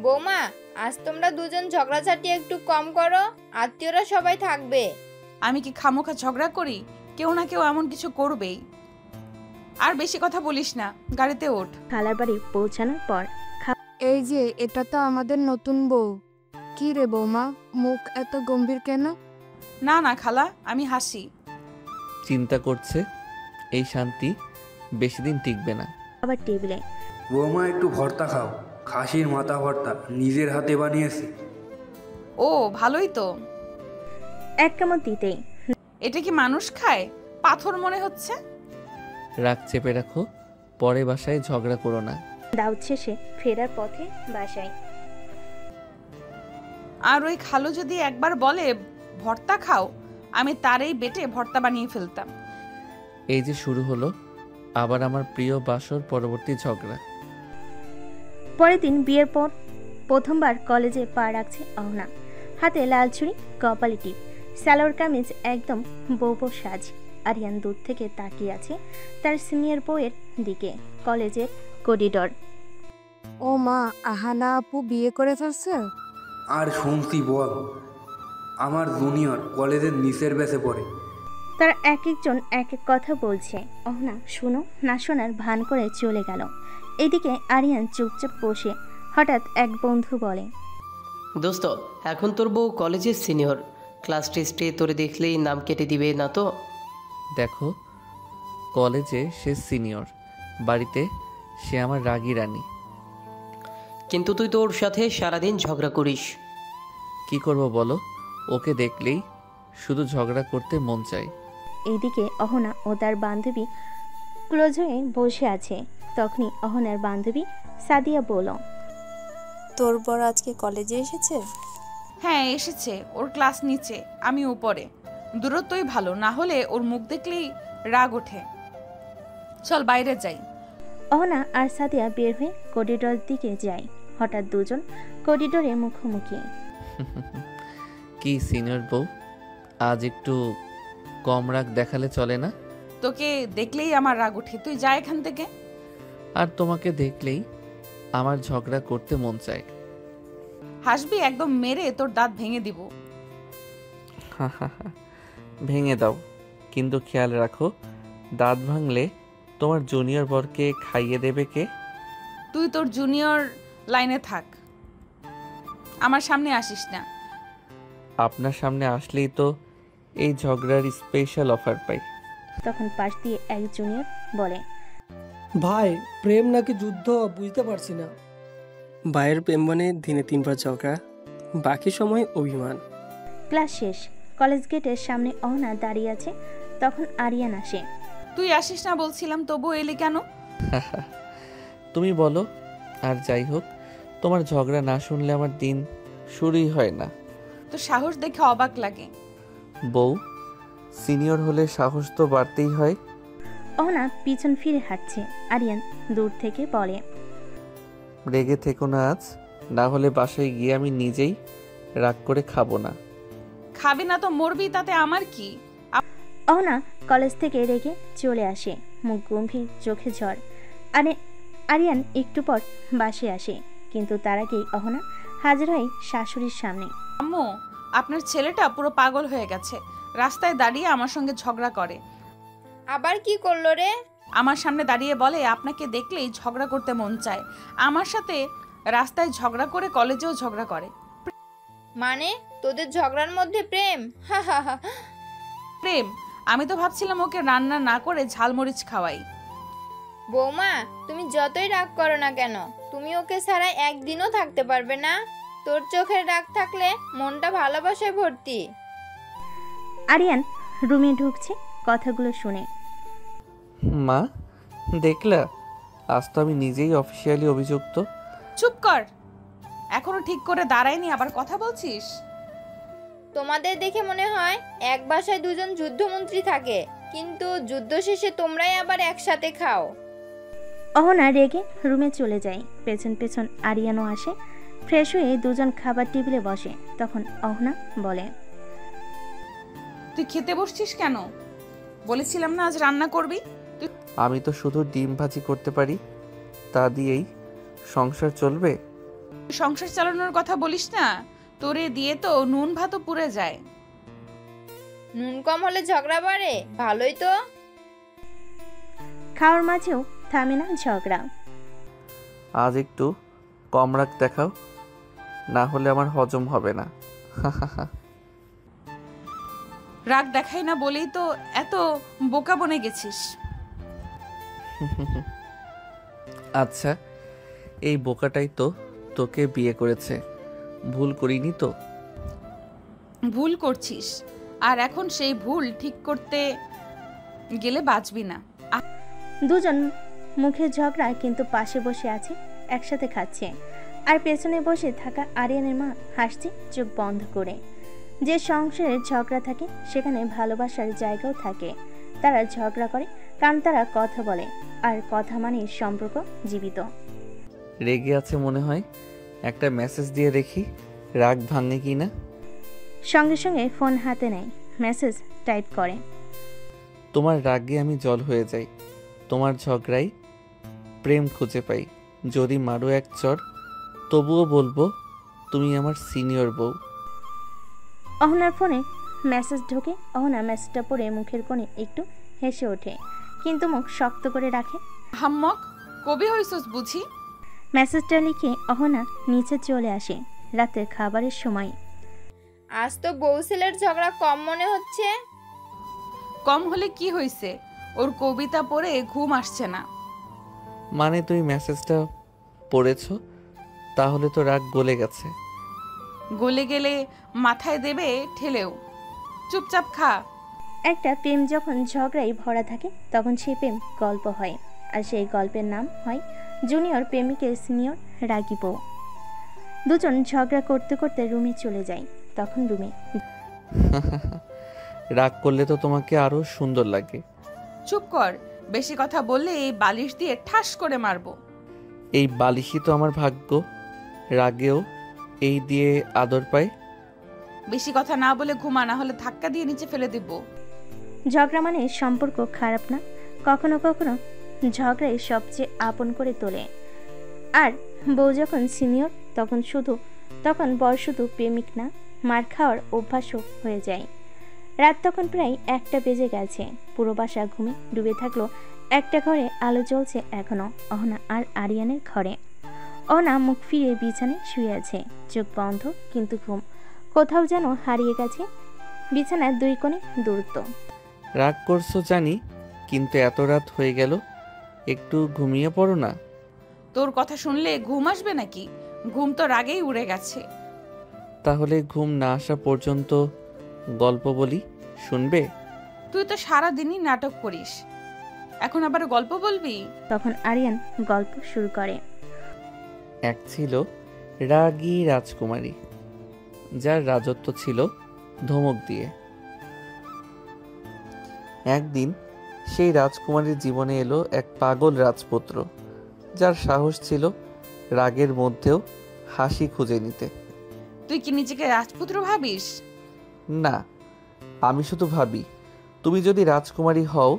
বৌমা, আজ তোমরা দুজন ঝগড়াঝাটি একটু কম করো, আত্মীয়রা সবাই থাকবে। আমি কি খামোখা ঝগড়া করি? কেউ না কেউ এমন কিছু করবেই। আর বেশি কথা বলিস না, গাড়িতে ওঠ। খালার বাড়ি পৌঁছানোর পর এই যে, এটা তো আমাদের নতুন বউ। কি রে বৌমা, মুখ এত গম্ভীর কেন? না না খালা, আমি হাসি। চিন্তা করছে এই শান্তি বেশি দিন টিকবে না। আবার টেবিলে বৌমা একটু ভর্তা খাও, খাসির মাথা ভর্তা, নিজের হাতে বানিয়েছি। ও ভালোই তো। এক কামড় দিতেই এটা কি মানুষ খায়? পাথর মনে হচ্ছে। রাগ চেপে রাখো, পরে বাসায় ঝগড়া করো না। দাউদ শেষে ফেরার পথে বাসায়। আর ওই খালু যদি একবার বলে ভর্তা খাও, আমি তারই বেটে ভর্তা বানিয়ে ফেলতাম। এই যে শুরু হলো আবার আমার প্রিয় বাসর পরবর্তী ঝগড়া। পরের দিন বিয়ের পর প্রথমবার কলেজে পা রাখছে অহনা। হাতে লাল ছুরি, কপালে টিপ, সালোয়ার কামিজ, একদম বউ সাজ। আরিয়ান দূর থেকে তাকিয়ে আছে তার সিনিয়র বউয়ের দিকে। কলেজের করিডর। ও মা, আহানা আপু বিয়ে করে ফেলছে? আর শুনছি বল, আমার জুনিয়র কলেজের নিচের ব্যাচে পড়ে। তারা এক একজন এক এক কথা বলছে। অহনা শুনো না শোনার ভান করে চলে গেল। এদিকে আরিয়ান চুপচাপ বসে। হঠাৎ এক বন্ধু বলে, দোস্ত, এখন তোর বউ কলেজের সিনিয়র, ক্লাস টেস্টে তোরে দেখলেই নাম কেটে দিবে না তো? দেখো, কলেজে সে সিনিয়র, বাড়িতে সে আমার রাগী রানী। কিন্তু তুই তোর সাথে সারাদিন ঝগড়া করিস। কি করব বলো, ওকে দেখলেই শুধু ঝগড়া করতে মন চায়। এইদিকে অহনা ও তার বান্ধবী ক্লোজ হয়ে বসে আছে। তখনই অহনার বান্ধবী সাদিয়া বলল, তোর বড় আজকে কলেজে এসেছে? হ্যাঁ এসেছে, ওর ক্লাস নিচে, আমি উপরে। দূরত্বই ভালো, না হলে ওর মুখ দেখলেই রাগ ওঠে। চল বাইরে যাই। অহনা আর সাদিয়া বের হয়ে করিডোর দিকে যায়। হঠাৎ দুজন করিডোরে মুখোমুখি। কি সিনিয়র বউ, আজ একটু কম রাগ দেখালে চলে না? তোকে দেখলেই আমার রাগ ওঠে, তুই যা এখান থেকে। আর তোমাকে দেখলেই আমার ঝগড়া করতে মন চায়। হাসবি, একদম মেরে তোর দাঁত ভেঙে দিব। ভেঙে দাও, কিন্তু খেয়াল রাখো দাঁত ভাঙলে তোমার জুনিয়র বরকে খাইয়ে দেবে কে? তুই তোর জুনিয়র লাইনে থাক, আমার সামনে আসিস না। আপনার সামনে আসলেই তো এই ঝগড়ার স্পেশাল অফার পাই। তখন পাশ দিয়ে এক জুনিয়র বলে, ভাই প্রেম নাকি যুদ্ধ বুঝতে পারছি না। ভাইয়ের প্রেম মানে দিনে 3বার ঝগড়া, বাকি সময় অভিমান। ক্লাস শেষ। কলেজ গেটের সামনে অহনা দাঁড়িয়ে আছে। তখন আরিয়ান আসে। তুই আসিস না বলছিলাম, তবু এলি কেন? তুমি বলো। আর যাই হোক, তোমার ঝগড়া না শুনলে আমার দিন শুরুই হয় না। তো সাহস দেখে অবাক লাগে। বউ সিনিয়র হলে সাহস তো বাড়তেই হয়। অহনা পিছন ফিরে হাঁটছে। আরিয়ান দূর থেকে বলে, রেগে থেকো না আজ, না হলে বাসায় গিয়ে আমি নিজেই রাগ করে খাবো না। খাবি না তো মরবি, তাতে আমার কি? অহনা কলেজ থেকে রেগে চলে আসে, মুখ গম্ভীর, চোখে ঝড়। আরিয়ান একটু পর বাসে আসে, কিন্তু তার আগেই অহনা হাজির হয় শাশুড়ির সামনে। আম্মু, আপনার ছেলেটা পুরো পাগল হয়ে গেছে, রাস্তায় দাঁড়িয়ে আমার সঙ্গে ঝগড়া করে। আবার কি করলো রে? আমার সামনে দাঁড়িয়ে বলে আপনাকে দেখলেই ঝগড়া করতে মন চায়। আমার সাথে রাস্তায় ঝগড়া করে কলেজেও ঝগড়া করে। মানে তোদের ঝগড়ার মধ্যে প্রেম? হা হা হা। প্রেম? আমি তো ভাবছিলাম ওকে রান্না না করে ঝালমরিচ খাওয়াই। বৌমা, তুমি যতই রাগ করো না কেন, তুমি ওকে ছাড়া একদিনও থাকতে পারবে না। তোর চোখের রাগ থাকলে মনটা ভালোবাসায় ভর্তি। আরিয়ান রুমে ঢুকছে কথাগুলো শুনে। মা দেখলা, আজ তো আমি নিজেই অফিসিয়ালি অভিযুক্ত। চুপ কর, এখনো ঠিক করে দাঁড়ায়নি, আবার কথা বলছিস। তোমাদের দেখে মনে হয় এক বাসায় দুজন যুদ্ধমন্ত্রী থাকে, কিন্তু যুদ্ধ শেষে তোমরাই আবার একসাথে খাও। অহনা রেগে রুমে চলে যায়। পেছন পেছন আরিয়ানও আসে। ফ্রেশ হয়ে দুজন খাবার টেবিলে বসে। তখন অহনা বলে, তুই খেতে বসছিস কেন? বলেছিলাম না আজ রান্না করবি। আমি তো শুধু ডিম ভাজি করতে পারি, তা দিয়েই সংসার চলবে। সংসার চালানোর কথা বলিস না, তোরে দিয়ে তো নুন ভাতও পুড়ে যায়। নুন কম হলে ঝগড়া বাড়ে, ভালোই তো। খাওয়ার মাঝেও থামে না ঝগড়া। আজ একটু কম রাগ দেখাও, না হলে আমার হজম হবে না। রাগ দেখাই না বলেই তো এত বোকা বনে গেছিস। আচ্ছা, এই বোকাটাই তো তোকে বিয়ে করেছে, ভুল করিনি তো? ভুল করছিস, আর এখন সেই ভুল ঠিক করতে গেলে বাঁচবি না। দুজন মুখের ঝগড়া, কিন্তু পাশে বসে আছে, একসাথে খাচ্ছে। আর পেছনে বসে থাকা আরিয়ানের মা হাসছে চোখ বন্ধ করে। যে সংসারের ঝগড়া থাকে সেখানে ভালোবাসার জায়গাও থাকে। তারা ঝগড়া করে কারণ তারা কথা বলে, আর কথা মানে সম্পর্ক জীবিত। রেগে আছে মনে হয়, একটা মেসেজ দিয়ে দেখি রাগ ভাঙে কি না। সঙ্গে সঙ্গে ফোন হাতে নেয়, মেসেজ টাইপ করে। তোমার রাগে আমি জল হয়ে যাই, তোমার ঝগড়াই প্রেম খুঁজে পাই। যদি মারো এক চর, তবুও বলবো তুমি আমার সিনিয়র বউ। অহনার ফোনে মেসেজ ঢোকে। অহনা মেসেজটা পড়ে মুখের কোণে একটু হেসে ওঠে, কিন্তু মুখ শক্ত করে রাখে। হাম্মক, কবি হইছস বুঝি? মেসেজটা লিখে অহনা নিচে চলে আসে। রাতের খাবারের সময়। আজ তো বউ ছেলের ঝগড়া কম মনে হচ্ছে। কম হলে কি হয়েছে, ওর কবিতা পড়ে ঘুম আসছে না। মানে তুই মেসেজটা পড়েছো, তাহলে তো রাগ গলে গেছে। গলে গেলে মাথায় দেবে ঠেলেও, চুপচাপ খা। একটা প্রেম যখন ঝগড়ায় ভরা থাকে তখন সেই প্রেম গল্প হয়, আর সেই গল্পের নাম হয় জুনিয়র প্রেমিকের সিনিয়র রাগী বউ। দুজন ঝগড়া করতে করতে রুমে চলে যায়। তখন রুমে রাগ করলে তো তোমাকে আরো সুন্দর লাগে। চুপ কর, বেশি কথা বললে এই বালিশ দিয়ে ঠাস করে মারবো। এই বালিশই তো আমার ভাগ্য, রাগেও এই দিয়ে আদর পাই। বেশি কথা না বলে ঘুমা, না হলে ধাক্কা দিয়ে নিচে ফেলে দিব। ঝগড়া মানে সম্পর্ক খারাপ না, কখনো কখনো ঝগড়াই সবচেয়ে আপন করে তোলে। আর বউ যখন সিনিয়র তখন বর শুধু প্রেমিক না, মার খাওয়ার অভ্যাসও হয়ে যায়। রাত তখন প্রায় 1টা বেজে গেছে। পুরো বাসা ঘুমে ডুবে থাকলো। একটা ঘরে আলো জ্বলছে এখনো, অহনা আর আরিয়ানের ঘরে। অহনা মুখ ফিরে বিছানায় শুয়ে আছে, চোখ বন্ধ, কিন্তু ঘুম কোথাও যেন হারিয়ে গেছে। বিছানার 2 কোণে দূরত্ব। রাগ করছো জানি, কিন্তু এত রাত হয়ে গেল, একটু ঘুমিয়ে পড়ো না। তোর কথা শুনলে ঘুম আসবে নাকি? ঘুম তো রাগেই উড়ে গেছে। তাহলে ঘুম না আসা পর্যন্ত গল্প বলি, শুনবে? তুই তো সারাদিনই নাটক করিস, এখন আবার গল্প বলবি? তখন আরিয়ান গল্প শুরু করে। এক ছিল রাগী রাজকুমারী, যার রাজত্ব ছিল ধমক দিয়ে। একদিন সেই রাজকুমারীর জীবনে এলো এক পাগল রাজপুত্র, যার সাহস ছিল রাগের মধ্যেও হাসি খুঁজে নিতে। তুই কি নিজেকে রাজপুত্র ভাবিস? না, আমি শুধু ভাবি তুমি যদি রাজকুমারী হও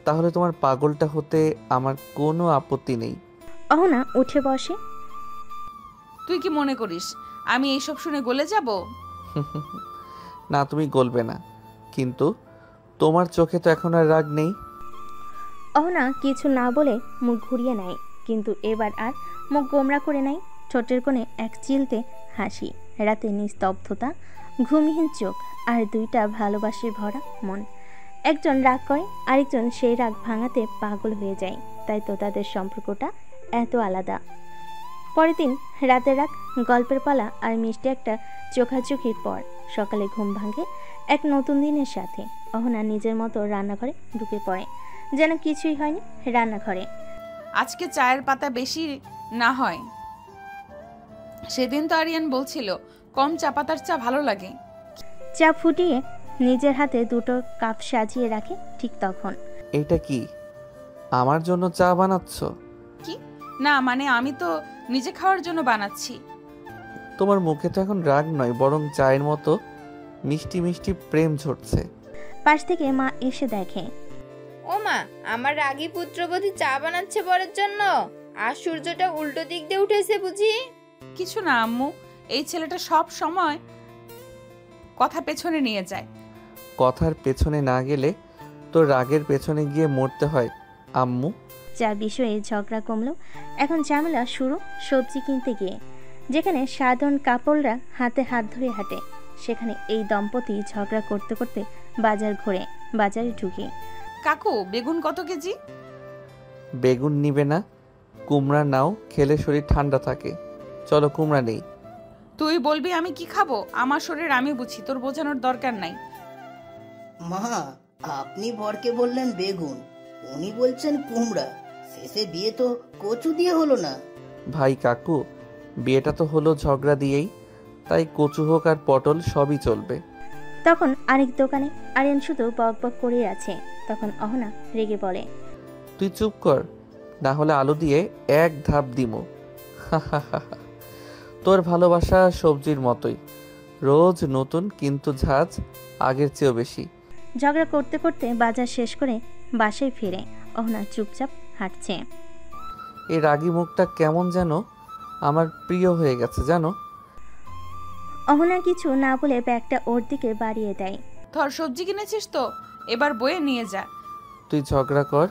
তাহলে তোমার পাগলটা হতে আমার কোনো আপত্তি নেই। অহনা উঠে বসে। তুই কি মনে করিস আমি এইসব শুনে গলে যাব? না, তুমি গলবে না, কিন্তু তোমার চোখে তো এখন আর রাগ নেই। অহনা কিছু না বলে মুখ ঘুরিয়ে নেয়, কিন্তু এবার আর মুখ গোমরা করে নেয়। ঠোঁটের কোণে এক চিলতে হাসি, রাতে নিস্তব্ধতা, ঘুমহীন চোখ, আর 2টা ভালোবাসে ভরা মন। একজন রাগ করে, আরেকজন সেই রাগ ভাঙাতে পাগল হয়ে যায়। তাই তো তাদের সম্পর্কটা এত আলাদা। পরের দিন রাতের রাগ, গল্পের পালা আর মিষ্টি একটা চোখাচোখির পর সকালে ঘুম ভাঙে এক নতুন দিনের সাথে। অহনা নিজের মতো রান্নাঘরে ঢুকে পড়ে, যেন কিছুই হয়নি রান্নাঘরে। আজকে চায়ের পাতা বেশি না হয়। সেদিন তো আরিয়ান বলছিল কম চা পাতার চা ভালো লাগে। চা ফুটিয়ে নিজের হাতে 2টো কাপ সাজিয়ে রাখে। ঠিক তখন, এটা কি আমার জন্য চা বানাচ্ছ? কি না, মানে আমি তো নিজে খাওয়ার জন্য বানাচ্ছি। তোমার মুখে তো এখন রাগ নয়, বরং চায়ের মতো মিষ্টি মিষ্টি প্রেম ঝরছে। পাশ থেকে মা এসে দেখে। ও মা, আমার রাগী পুত্রবধূ চা বানাচ্ছে বরের জন্য, আর সূর্যটা উল্টো দিক দিয়ে উঠেছে বুঝি? কিছু না আম্মু, এই ছেলেটা সব সময় কথা পেছনে নিয়ে যায়। কথার পেছনে না গেলে তো রাগের পেছনে গিয়ে মরতে হয় আম্মু। চা বিষয়ে ঝগড়া কমলো, এখন ঝামেলা শুরু সবজি কিনতে গিয়ে। যেখানে সাধারণ কাপড়রা হাতে হাত ধরে হাঁটে, সেখানে এই দম্পতি ঝগড়া করতে করতে বাজার ঘুরে বাজারে ঢুকে। কাকু, বেগুন কত কেজি? বেগুন নিবে না, কুমড়া নাও, খেলে শরীর ঠান্ডা থাকে। চলো কুমড়া নেই। তুই বলবি আমি কি খাবো? আমার শরীর আমি বুঝি, তোর বোঝানোর দরকার নাই। মা, আপনি বরকে বললেন বেগুন, উনি বলছেন কুমড়া। শেষে বিয়ে তো কচু দিয়ে হলো না। ভাই কাকু, বিয়েটা তো হলো ঝগড়া দিয়েই, তাই কচু হোক আর পটল সবই চলবে। তখন আরেক দোকানে আরিয়ান শুধু বক বক করে আছে। তখন অহনা রেগে বলে, তুই চুপ কর, না হলে আলু দিয়ে এক ধাপ দিমো। তোর ভালোবাসা সবজির মতোই, রোজ নতুন কিন্তু ঝাঁজ আগের চেয়েও বেশি। ঝগড়া করতে করতে বাজার শেষ করে বাসায় ফিরে অহনা চুপচাপ হাঁটছে। এই রাগী মুখটা কেমন যেন আমার প্রিয় হয়ে গেছে জানো। অহনা কিছু না বলে ব্যাগটা ওর দিকে বাড়িয়ে দেয়। ধর, সবজি কিনেছিস তো, এবার বয়ে নিয়ে যা। তুই ঝগড়া কর,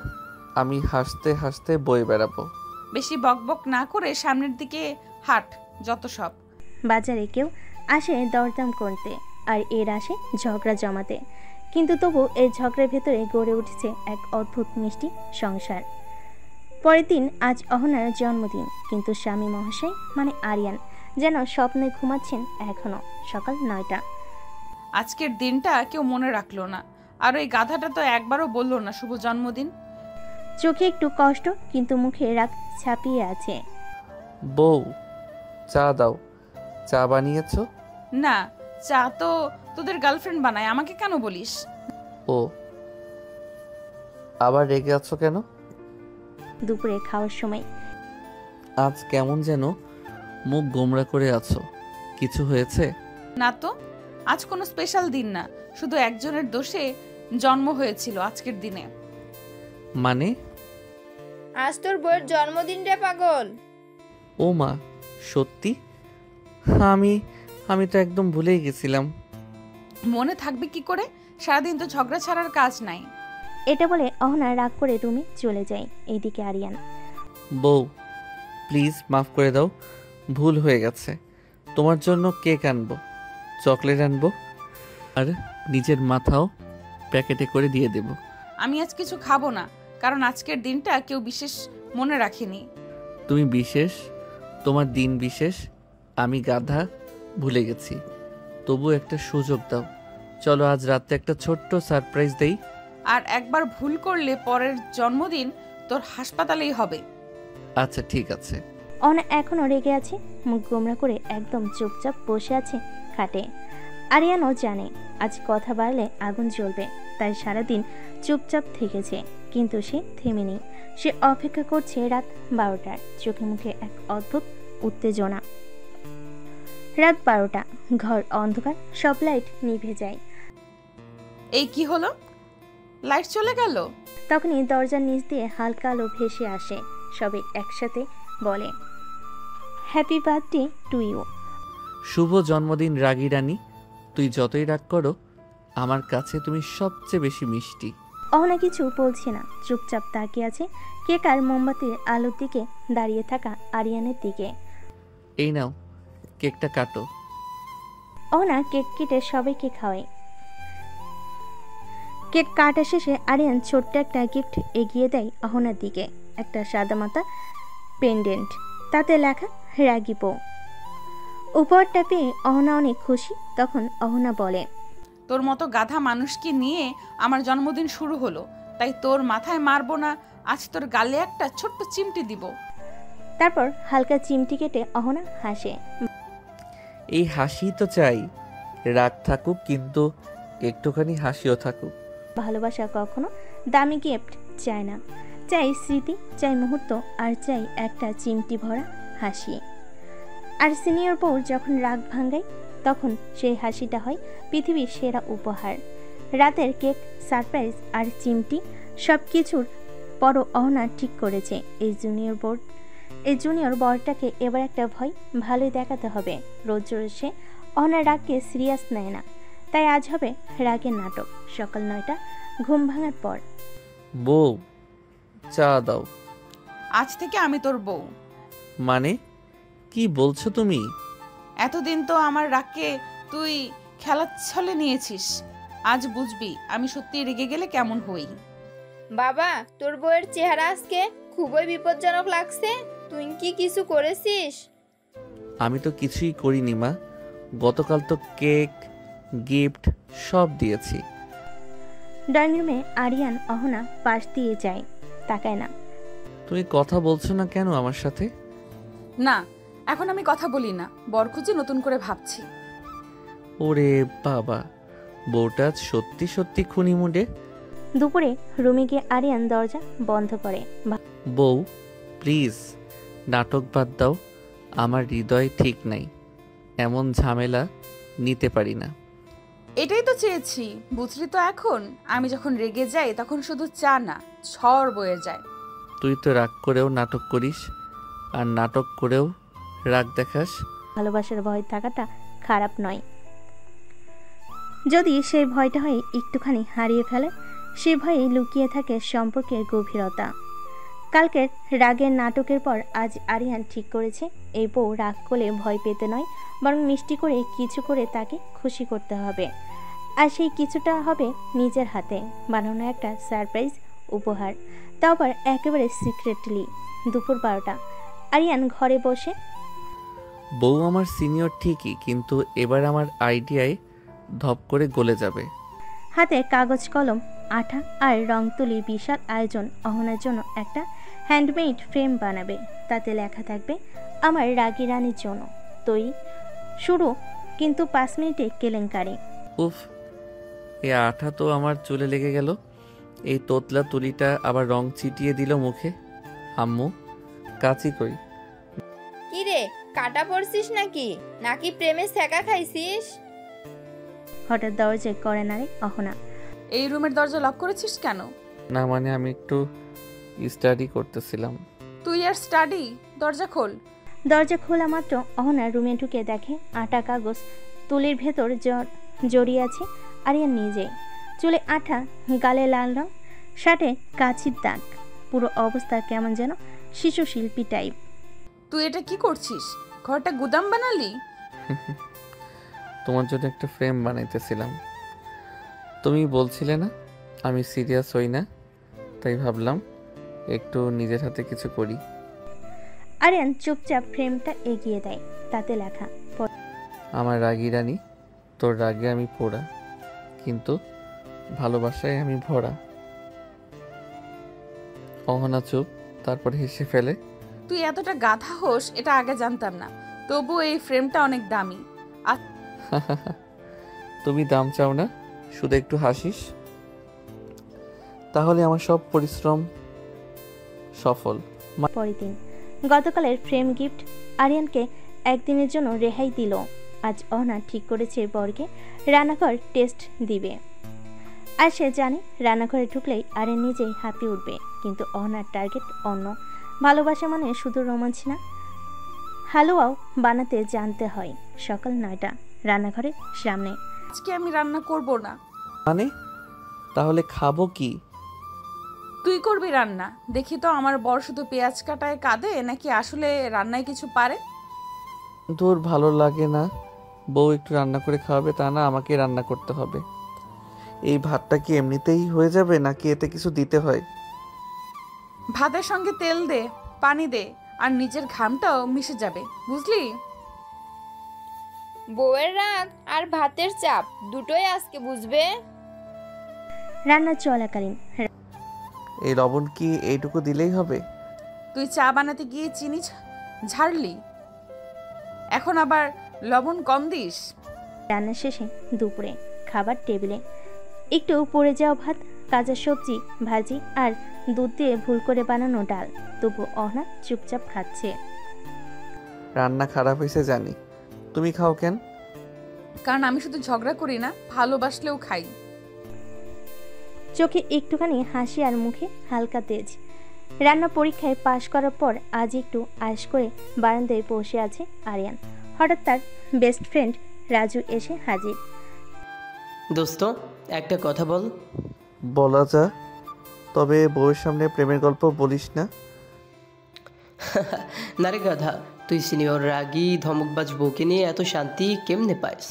আমি হাসতে হাসতে বয়ে বেড়াবো। বেশি বকবক না করে সামনের দিকে হাঁট, যত সব। বাজারে কেউ আসে দরদাম করতে, আর এর আসে ঝগড়া জমাতে। কিন্তু তবু এই ঝগড়ার ভেতরে গড়ে উঠেছে এক অদ্ভুত মিষ্টি সংসার। পরের দিন আজ অহনার জন্মদিন, কিন্তু স্বামী মহাশয় মানে আরিয়ান যেন স্বপ্নে ঘুমাচ্ছেন এখনো। সকাল 9টা। আজকের দিনটা কেউ মনে রাখলো না, আর ওই গাধাটা তো একবারও বললো না শুভ জন্মদিন। চোখে একটু কষ্ট, কিন্তু মুখে রাগ ছাপিয়ে আছে। বউ, চা দাও। চা বানিয়েছো? না, চা তো তোদের গার্লফ্রেন্ড বানায়, আমাকে কেন বলিস? ও, আবার রেগে আছো কেন? দুপুরে খাওয়ার সময়। আজ কেমন যেন মুখ গোমড়া করে আছো, কিছু হয়েছে? না তো, আজ কোনো স্পেশাল দিন না, শুধু একজনের দোষে জন্ম হয়েছিল আজকের দিনে। মানে? আজ তোর বউয়ের জন্মদিন রে পাগল। ও মা, সত্যি? আমি তো একদম ভুলেই গেছিলাম। মনে থাকবে কি করে? সারাদিন তো ঝগড়া ছাড়ার কাজ নাই। এটা বলে অহনা রাগ করে রুমে চলে যায়। এইদিকে আরিয়ান, বউ প্লিজ মাফ করে দাও, ভুল হয়ে গেছে। তোমার জন্য কেক আনবো, চকলেট আনবো, আর নিজের মাথাও প্যাকেটে করে দিয়ে দেব। আমি আজ কিছু খাবো না, কারণ আজকের দিনটা কেউ বিশেষ মনে রাখেনি। তুমি বিশেষ, তোমার দিন বিশেষ, আমি গাধা ভুলে গেছি। তবু একটা সুযোগ দাও, চলো আজ রাতে একটা ছোট্ট সারপ্রাইজ দেই। আর একবার ভুল করলে পরের জন্মদিন তোর হাসপাতালেই হবে। আচ্ছা ঠিক আছে। অহনা এখনো রেগে আছে, মুখ গোমরা করে একদম চুপচাপ বসে আছে খাটে। আরিয়ানও জানে আজ কথা বাড়লে আগুন জ্বলবে, তাই সারাদিন চুপচাপ থেকেছে। কিন্তু সে থেমেনি, সে অপেক্ষা করছে রাত 12টার। চোখে মুখে এক অদ্ভুত উত্তেজনা। রাত 12টা, ঘর অন্ধকার, সব লাইট নিভে যায়। এই কি হলো, লাইট চলে গেল? তখনই দরজার নিচ দিয়ে হালকা আলো ভেসে আসে। সবাই একসাথে বলে, হ্যাপি বার্থডে টু ইউ। শুভ জন্মদিন রাগী রানী, তুই যতই রাগ করো আমার কাছে তুমি সবচেয়ে বেশি মিষ্টি। অহনা কিছু বলছে না, চুপচাপ তাকিয়ে আছে কেক আর মোমবাতির আলোর দিকে দাঁড়িয়ে থাকা আরিয়ানের দিকে। এই নাও, কেকটা কাটো। অহনা কেক কেটে সবাইকে খাওয়ায়। কেক কাটা শেষে আরিয়ান ছোট্ট একটা গিফট এগিয়ে দেয় অহনার দিকে, একটা সাদামাটা পেন্ডেন্ট, তাতে লেখা রাগী বউ। উপহারটা পেয়ে অহনা অনেক খুশি। তখন অহনা বলে, তোর মতো গাধা মানুষকে নিয়ে আমার জন্মদিন শুরু হলো, তাই তোর মাথায় মারবো না, আজ তোর গালে একটা ছোট্ট চিমটি দিব। তারপর হালকা চিমটি কেটে অহনা হাসে। এই হাসি তো চাই, রাগ থাকুক কিন্তু একটুখানি হাসিও থাকুক। ভালোবাসা কখনো দামি গিফট চায় না, চাই স্মৃতি, চাই মুহূর্ত, আর চাই একটা চিমটি ভরা হাসি। আর সিনিয়র বউ যখন রাগ ভাঙায়, তখন সেই হাসিটা হয় পৃথিবীর সেরা উপহার। রাতের কেক, সারপ্রাইজ আর চিমটি সব কিছুর পরও অহনা ঠিক করেছে এই জুনিয়র বরটাকে এবার একটা ভয় ভালোই দেখাতে হবে। রোজ রোজ সে অহনার রাগকে সিরিয়াস নেয় না, তাই আজ হবে রাগের নাটক। সকাল 9টা, ঘুম ভাঙার পর। বউ চা দাও। আজ থেকে আমি তোর বউ। মানে কি বলছো তুমি? এতদিন তো আমার রাগকে তুই খেলার ছলে নিয়েছিস, আজ বুঝবি আমি সত্যি রেগে গেলে কেমন হই। বাবা, তোর বউয়ের চেহারা আজকে খুবই বিপজ্জনক লাগছে। তুই কি কিছু করেছিস? আমি তো কিছুই করিনি মা, গতকাল তো কেক গিফট সব দিয়েছি। ড্রয়িং রুমে আরিয়ান অহনা পাশ দিয়ে যায়, তাকায় না। তুমি কথা বলছো না কেন আমার সাথে? না, এখন আমি কথা বলি না, বরখুঁজি নতুন করে ভাবছি। ওরে বাবা, বউটা আজ সত্যি সত্যি খুনি মুডে। দুপুরে রুমে গিয়ে আরিয়ান দরজা বন্ধ করে। বউ প্লিজ নাটক বাদ দাও, আমার হৃদয় ঠিক নাই, এমন ঝামেলা নিতে পারি না। এটাই তো চেয়েছি, বুঝলি তো। এখন আমি যখন রেগে যাই তখন শুধু চা না, ঝড় বয়ে যায়। তুই তো রাগ করেও নাটক করিস, আর নাটক করেও রাগ দেখাস। ভালোবাসার ভয় থাকাটা খারাপ নয়, যদি সেই ভয়টা হয় একটুখানি হারিয়ে ফেলে, সে ভয়ে লুকিয়ে থাকে সম্পর্কের গভীরতা। কালকের রাগের নাটকের পর আজ আরিয়ান ঠিক করেছে এই বউ রাগ করলে ভয় পেতে নয়, বরং মিষ্টি করে কিছু করে তাকে খুশি করতে হবে। আর সেই কিছুটা হবে নিজের হাতে বানানো একটা সারপ্রাইজ উপহার, তাও আবার একেবারে সিক্রেটলি। দুপুর 12টা, আরিয়ান ঘরে বসে। বউ আমার সিনিয়র ঠিকই, কিন্তু এবার আমার আইডিয়ায় ধপ করে গলে যাবে। হাতে কাগজ কলম, আঠা আর রং তুলির বিশাল আয়োজন। অহনার জন্য একটা হ্যান্ডমেড ফ্রেম বানাবে, তাতে লেখা থাকবে আমার রাগী রানীর জন্য তৈরি। শুরু কিন্তু 5 মিনিটে কেলেঙ্কারি। উফ, এই আঠা তো আমার চুলে লেগে গেল। এই তোতলা তুলিটা আবার রং ছিটিয়ে দিল মুখে। আম্মু, কাচি কই? কি রে, কাটা পড়ছিস নাকি নাকি প্রেমে ছ্যাঁকা খাইছিস? হঠাৎ দরজায় করে নাড়ে অহনা। এই রুমের দরজা লক করেছিস কেন? না মানে আমি একটু স্টাডি করতেছিলাম। তুই আর স্টাডি? দরজা খোল। দরজা খোলা মাত্র অহনা রুমে ঢুকে দেখে আটা কাগজ তুলির ভেতর জড়িয়ে আছে। আরিয়ান নিজে চুলে আঠা, গালে লাল রং, শার্টে কাছির দাগ, পুরো অবস্থা কেমন যেন শিশু শিল্পী টাইপ। তুই এটা কি করছিস? ঘরটা গুদাম বানালি? তোমার জন্য একটা ফ্রেম বানাইতেছিলাম। তুমি বলছিলে না আমি সিরিয়াস হই না, তাই ভাবলাম একটু নিজের হাতে কিছু করি। আরিয়ান চুপচাপ ফ্রেমটা এগিয়ে দেয়, তাতে লেখা আমার রাগী রানী, তোর রাগে আমি পোড়া, কিন্তু ভালোবাসায় আমি ভরা। অহনা চুপ, তারপর হেসে ফেলে। তুই এতটা গাধা হোস এটা আগে জানতাম না, তবু এই ফ্রেমটা অনেক দামি। তুমি দাম চাও না, শুধু একটু হাসিস, তাহলে আমার সব পরিশ্রম সফল। পরের দিন, গতকালের ফ্রেম গিফট আরিয়ানকে একদিনের জন্য রেহাই দিল। আজ অহনা ঠিক করেছে বরকে রান্নাঘর টেস্ট দিবে। আর সে জানে রান্নাঘরে ঢুকলেই আরিয়ান নিজেই হাঁপিয়ে উঠবে, কিন্তু অহনার টার্গেট অন্য। ভালোবাসা মানে শুধু রোমাঞ্চ না, হালুয়াও বানাতে জানতে হয়। সকাল 9টা, রান্নাঘরের সামনে। আজকে আমি রান্না করব না। মানে তাহলে খাবো কি? তুই করবি রান্না। দেখি তো আমার বর শুধু পেঁয়াজ কাটায় কাঁদে নাকি আসলে রান্নায় কিছু পারে। তোর ভালো লাগে না বউ একটু রান্না করে খাওয়াবে, তা না আমাকে রান্না করতে হবে? এই ভাতটা কি এমনিতেই হয়ে যাবে নাকি এতে কিছু দিতে হয়? ভাতের সঙ্গে তেল দে, পানি দে, আর নিজের ঘামটাও মিশে যাবে, বুঝলি? বউয়ের রাগ আর ভাতের চাপ দুটোই আজকে বুঝবে। রান্না চলাকালীন এই লবণ কি এইটুকু দিলেই হবে? তুই চা বানাতে গিয়ে চিনি ঝাড়লি, এখন আবার লবণ কম দিস। রান্না শেষে দুপুরে খাবার টেবিলে একটু পড়ে যাওয়া ভাত, কাঁচা সবজি ভাজি আর দুধ দিয়ে ভুল করে বানানো ডাল। তবু অহনা চুপচাপ খাচ্ছে। রান্না খারাপ হয়েছে জানি, তুমি খাও কেন? কারণ আমি শুধু ঝগড়া করি না, ভালোবাসলেও খাই। চোখে একটুখানি হাসি আর মুখে হালকা তেজ। রান্না পরীক্ষায় পাশ করার পর আজ একটু আয়েশ করে বারান্দায় বসে আছে আরিয়ান। হঠাৎ তার বেস্ট ফ্রেন্ড রাজু এসে হাজির। দোস্ত, একটা কথা বল। বলা যা, তবে বউয়ের সামনে প্রেমের গল্প বলিস না। না রে গাধা, তুই সিনিয়র রাগী ধমকবাজ বউকে নিয়ে এত শান্তি কেমনে পাইস?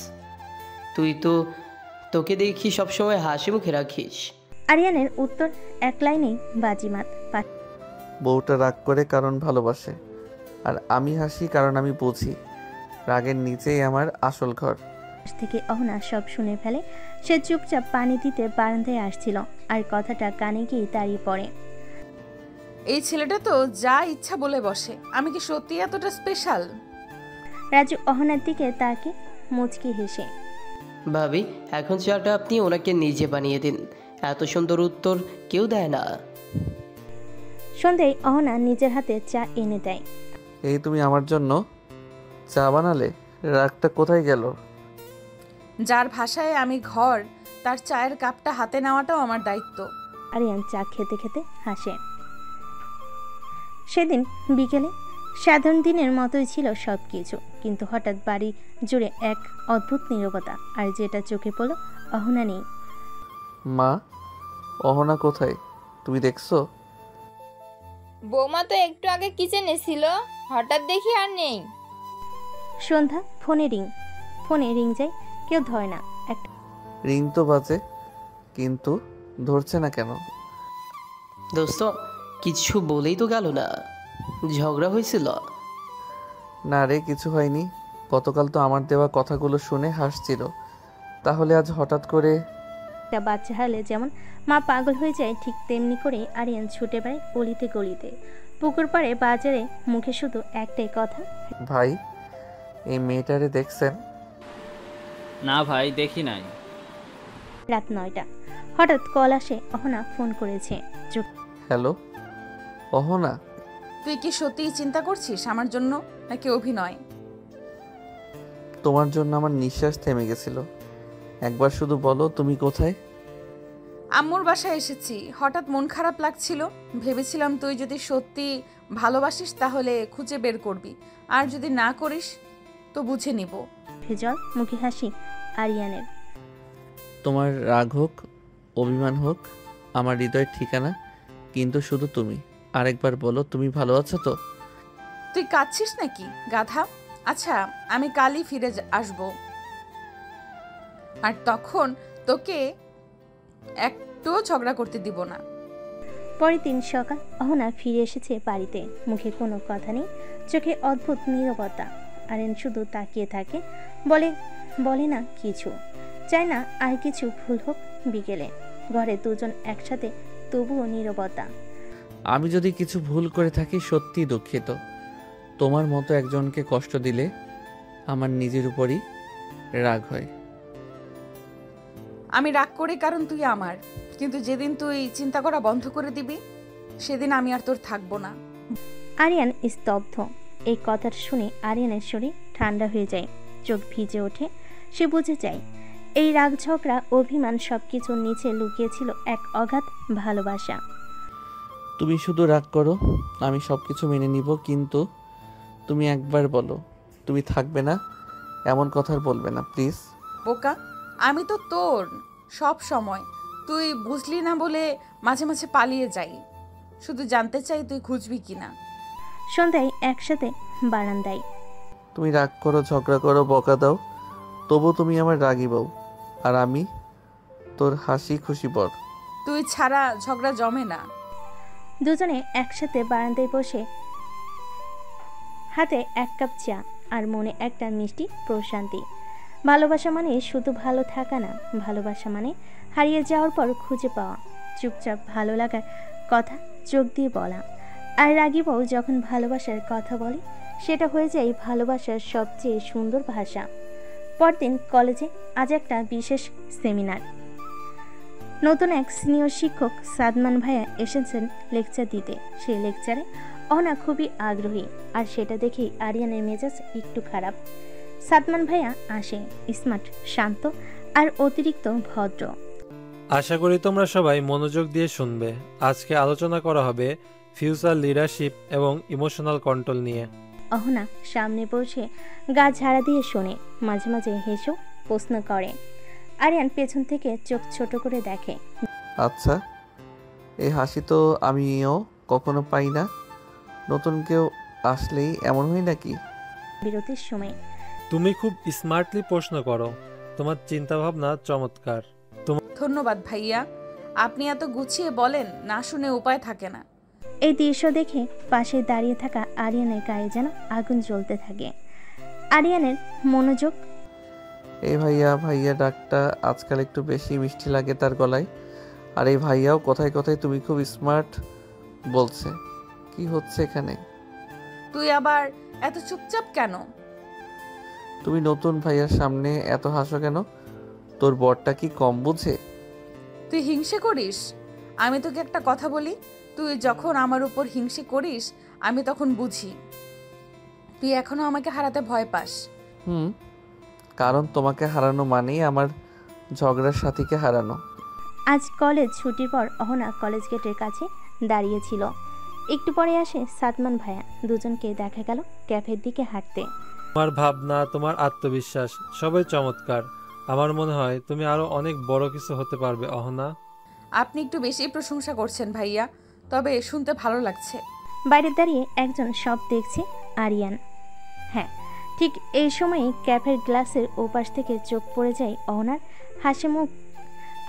তোকে দেখি সবসময় হাসি মুখে রাখিস। আরিয়ানের উত্তর এক লাইনেই বাজিমাত। বউটা রাগ করে কারণ ভালোবাসে, আর আমি হাসি কারণ আমি বুঝি রাগের নিচেই আমার আসল ঘর। থেকে অহনা সব শুনে ফেলে। সে চুপচাপ পানি দিতে বারান্দায় আসছিল, আর কথাটা কানে গিয়ে দাঁড়িয়ে পড়ে। এই ছেলেটা তো যা ইচ্ছা বলে বসে, আমি কি সত্যি এতটা স্পেশাল? রাজু অহনার দিকে তাকে মুচকি হেসে, ভাবি এখন চাটা আপনি ওনাকে নিজে বানিয়ে দিন, এত সুন্দর উত্তর কেউ দেয় না। সন্ধ্যায় অহনা নিজের হাতে চা এনে দেয়। এই তুমি আমার জন্য চা বানালে? রাগটা কোথায় গেল? যার ভাষায় আমি ঘর, তার চায়ের কাপটা হাতে নেওয়াটাও আমার দায়িত্ব। আরিয়ান চা খেতে খেতে হাসে। সেদিন বিকেলে সাধারণ দিনের মতোই ছিল সব কিছু, কিন্তু হঠাৎ বাড়ি জুড়ে এক অদ্ভুত নীরবতা, আর যেটা চোখে পড়ল অহনা নেই। মা, অহনা কোথায়? তুমি দেখছো? বৌমা তো একটু আগে কিচেনে ছিল, হঠাৎ দেখি আর নেই। সন্ধ্যা ফোনে রিং যায়, কেউ ধরে না। একটা রিং তো বাজে, কিন্তু ধরছে না কেন? দোস্ত কিছু বলেই তো গেল না, ঝগড়া হয়েছিল? না রে, কিছু হয়নি। গতকাল তো আমার দেওয়া কথাগুলো শুনে হাসছিল, তাহলে আজ হঠাৎ করে? একটা বাচ্চা হারলে যেমন মা পাগল হয়ে যায়, ঠিক তেমনি করে আরিয়ান ছুটে বেড়ায় অলিতে গলিতে, পুকুর পাড়ে, বাজারে, মুখে শুধু একটাই কথা, ভাই এই মেয়েটারে দেখছেন? না ভাই, দেখি নাই। রাত 9টা হঠাৎ কল আসে। অহনা ফোন করেছে। হ্যালো অহনা, তুই কি সত্যিই চিন্তা করছিস আমার জন্য, নাকি অভিনয়? তোমার জন্য আমার নিঃশ্বাস থেমে গেছিল। একবার শুধু বলো তুমি কোথায়? আম্মুর বাসায় এসেছি। হঠাৎ মন খারাপ লাগছিল, ভেবেছিলাম তুই যদি সত্যি ভালোবাসিস তাহলে খুঁজে বের করবি, আর যদি না করিস তো বুঝে নিব। জল মুখে হাসি আরিয়ানের। তোমার রাগ হোক, অভিমান হোক, আমার হৃদয়ের ঠিকানা কিন্তু শুধু তুমি। আরেকবার বলো তুমি ভালো আছো তো? তুই কাঁদছিস নাকি গাধা? আচ্ছা আমি কালই ফিরে আসব, আর তখন তোকে একটুও ঝগড়া করতে দিব না। পরের দিন সকাল অহনা ফিরে এসেছে বাড়িতে। মুখে কোনো কথা নেই, চোখে অদ্ভুত নীরবতা। আরিয়ান শুধু তাকিয়ে থাকে, বলে না কিছু, চায় না আর কিছু ভুল হোক। বিকেলে ঘরে দুজন একসাথে, তবুও নীরবতা। আমি যদি কিছু ভুল করে থাকি সত্যি দুঃখিত। তোমার মতো একজনকে কষ্ট দিলে আমার নিজের উপরই রাগ হয়। আমি রাগ করি কারণ তুই আমার, কিন্তু যেদিন তুই চিন্তা করা বন্ধ করে দিবি সেদিন আমি আর তোর থাকবো না। আরিয়ান স্তব্ধ। এই কথাটা শুনে আরিয়ানের শরীর ঠান্ডা হয়ে যায়, চোখ ভিজে ওঠে। সে বুঝে যায় এই রাগ, ঝগড়া, অভিমান সবকিছুর নিচে লুকিয়েছিল এক অগাধ ভালোবাসা। তুমি শুধু রাগ করো, আমি সবকিছু মেনে নিব, কিন্তু তুমি একবার বলো তুমি থাকবে না। এমন কথা বলবে না প্লিজ। বোকা, আমি তো তোর সব সময়, তুই বুঝলি না বলে মাঝে মাঝে পালিয়ে যাই। শুধু জানতে চাই তুই খুঁজবি কিনা। সন্ধ্যায় একসাথে বারান্দায়। তুমি রাগ করো, ঝগড়া করো, বকা দাও, তবু তুমি আমার রাগী বউ, আর আমি তোর হাসি খুশি বর। তুই ছাড়া ঝগড়া জমে না। দুজনে একসাথে বারান্দায় বসে, হাতে এক কাপ চা আর মনে একটা মিষ্টি প্রশান্তি। ভালোবাসা মানে শুধু ভালো থাকা না, ভালোবাসা মানে হারিয়ে যাওয়ার পর খুঁজে পাওয়া, চুপচাপ ভালো লাগার কথা চোখ দিয়ে বলা। আর রাগী বউ যখন ভালোবাসার কথা বলে সেটা হয়ে যায় ভালোবাসার সবচেয়ে সুন্দর ভাষা। পরদিন কলেজে আজ একটা বিশেষ সেমিনার। নতুন এক সিনিয়র শিক্ষক সাদমান ভাইয়া এসেছেন লেকচার দিতে। সেই লেকচারে অহনা খুবই আগ্রহী, আর সেটা দেখেই আরিয়ানের মেজাজ একটু খারাপ। সাদমান ভাইয়া আসে, স্মার্ট, শান্ত আর অতিরিক্ত ভদ্র। আশা করি তোমরা সবাই মনোযোগ দিয়ে শুনবে। আজকে আলোচনা করা হবে ফিউচার লিডারশিপ এবং ইমোশনাল কন্ট্রোল নিয়ে। অহনা সামনে বসে গা ঝাড়া দিয়ে শোনে, মাঝে মাঝে হেসেও প্রশ্ন করে। আরিয়ান পেছন থেকে চোখ ছোট করে দেখে। আচ্ছা, এই হাসি তো আমিও কখনো পাই না। নতুন কেউ আসলেই এমন হয় নাকি? বিরতির সময় তুমি খুব স্মার্টলি প্রশ্ন করো, তোমার চিন্তাভাবনা চমৎকার। ধন্যবাদ ভাইয়া, আপনি এত গুছিয়ে বলেন, না শুনে উপায় থাকে না। এই দৃশ্য দেখে পাশে দাঁড়িয়ে থাকা আরিয়ানের গায়ে যেন আগুন জ্বলতে থাকে। আরিয়ানের মনোযোগ। এই ভাইয়া ভাইয়া ডাকটা আজকাল একটু বেশি মিষ্টি লাগে তার গলায়। আর এই ভাইয়াও কথায় কথায় তুমি খুব স্মার্ট বলছে। কি হচ্ছে এখানে? তুই আবার এত চুপচাপ কেন? তুমি নতুন ভাইয়ার সামনে এত হাসো কেন? তোর বরটা কি কম বুঝে? তুই হিংসে করিস? আমি তোকে একটা কথা বলি, তুই যখন আমার উপর হিংসে করিস আমি তখন বুঝি তুই এখনো আমাকে হারাতে ভয় পাস। কারণ তোমাকে হারানো মানেই আমার ঝগড়ার সাথীকে হারানো। আজ কলেজ ছুটির পর অহনা কলেজ গেটের কাছে দাঁড়িয়েছিল। একটু পরে আসে সাদমান ভাইয়া। দুজনকে দেখা গেল ক্যাফের দিকে হাঁটতে। তোমার ভাবনা, তোমার আত্মবিশ্বাস সবই চমৎকার। আমার মনে হয় তুমি আরো অনেক বড় কিছু হতে পারবে অহনা। আপনি একটু বেশি প্রশংসা করছেন ভাইয়া, তবে শুনতে ভালো লাগছে। বাইরে দাঁড়িয়ে একজন সব দেখছে আরিয়ান। হ্যাঁ, ঠিক এই সময়ই ক্যাফের গ্লাসের ওপাশ থেকে চোখ পড়ে যায় অহনার হাসি মুখ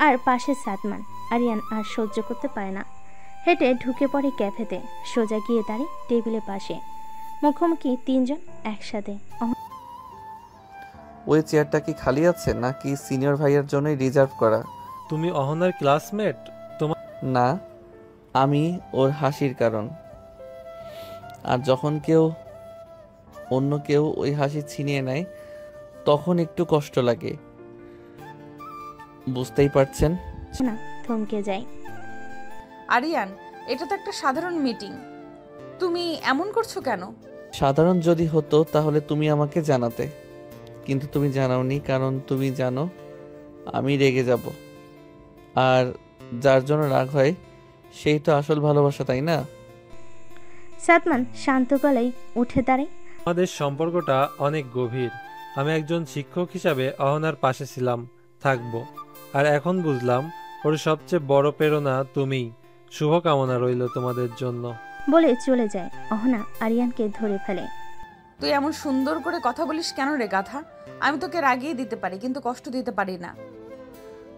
আর পাশে সাদমান। আরিয়ান আর সহ্য করতে পারে না, হেঁটে ঢুকে পড়ে ক্যাফেতে। সোজা গিয়ে দাঁড়িয়ে টেবিলের পাশে। মুখোমুখি তিনজন একসাথে। ওই চেয়ারটা কি খালি আছে নাকি সিনিয়র ভাইয়ের জন্যই রিজার্ভ করা? তুমি অহনার ক্লাসমেট? তোমার না, আমি ওর হাসির কারণ। আর যখন অন্য কেউ ওই হাসি ছিনিয়ে নেয় তখন একটু কষ্ট লাগে, বুঝতেই পারছেন না? থমকে যায়। আরিয়ান, এটা তো একটা সাধারণ মিটিং, তুমি এমন করছো কেন? সাধারণ যদি হতো তাহলে তুমি আমাকে জানাতে, কিন্তু তুমি জানাওনি। কারণ তুমি জানো আমি রেগে যাব, আর যার জন্য রাগ হয় সেই তো আসল ভালোবাসা, তাই না? সাদমান শান্ত গলায় উঠে দাঁড়ায়। আমাদের সম্পর্কটা অনেক গভীর। আমি একজন শিক্ষক হিসাবে অহনার পাশে ছিলাম, থাকবো। আর এখন বুঝলাম ওর সবচেয়ে বড় প্রেরণা তুমিই। শুভকামনা রইল তোমাদের জন্য। বলে চলে যায়। অহনা আরিয়ানকে ধরে ফেলে। তুই এমন সুন্দর করে কথা বলিস কেন রে গাধা? আমি তোকে রাগিয়ে দিতে পারি কিন্তু কষ্ট দিতে পারি না।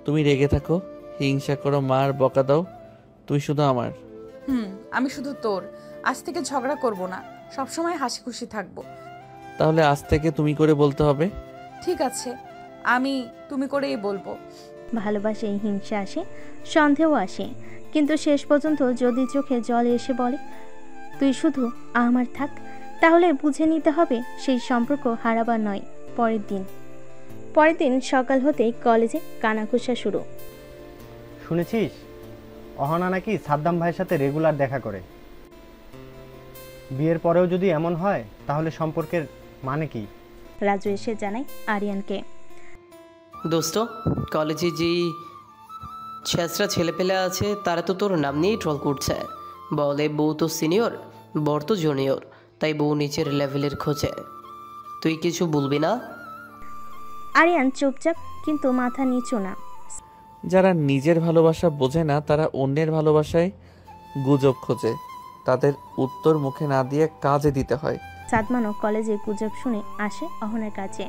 তুমি রেগে থাকো, হিংসা করো, মার বকা দাও, তুই শুধু আমার। আমি শুধু তোর। আজ থেকে ঝগড়া করব না, সবসময় হাসি খুশি থাকবো। তাহলে আজ থেকে তুমি করে বলতে হবে। ঠিক আছে, আমি তুমি করেই বলবো। ভালোবাসায় হিংসা আসে, সন্দেহ আসে, কিন্তু শেষ পর্যন্ত যদি চোখে জল এসে বলে তুই শুধু আমার থাক, তাহলে বুঝে নিতে হবে সেই সম্পর্ক হারাবার নয়। পরের দিন সকাল হতেই কলেজে কানাঘুষা শুরু। শুনেছিস অহনা নাকি সাদ্দাম ভাইয়ের সাথে রেগুলার দেখা করে? বিয়ের পরেও যদি এমন হয় তাহলে সম্পর্কের মানে কি? রাজু এসে জানায় আরিয়ানকে। দোস্ত, কলেজে যেই ছেঁচড়া ছেলেপেলে আছে তারা তো তোর নাম নিয়েই ট্রল করছে। বলে বউ তো সিনিয়র, বর তো জুনিয়র, তাই বউ নিচের লেভেলের খোঁজে। তুই কিছু বলবি না? আরিয়ান চুপচাপ, কিন্তু মাথা নিচু না। যারা নিজের ভালোবাসা বোঝে না তারা অন্যের ভালোবাসায় গুজব খোঁজে, তাদের উত্তর মুখে না দিয়ে কাজে দিতে হয়। সাদমানও কলেজে গুজব শুনে আসে অহনার কাছে।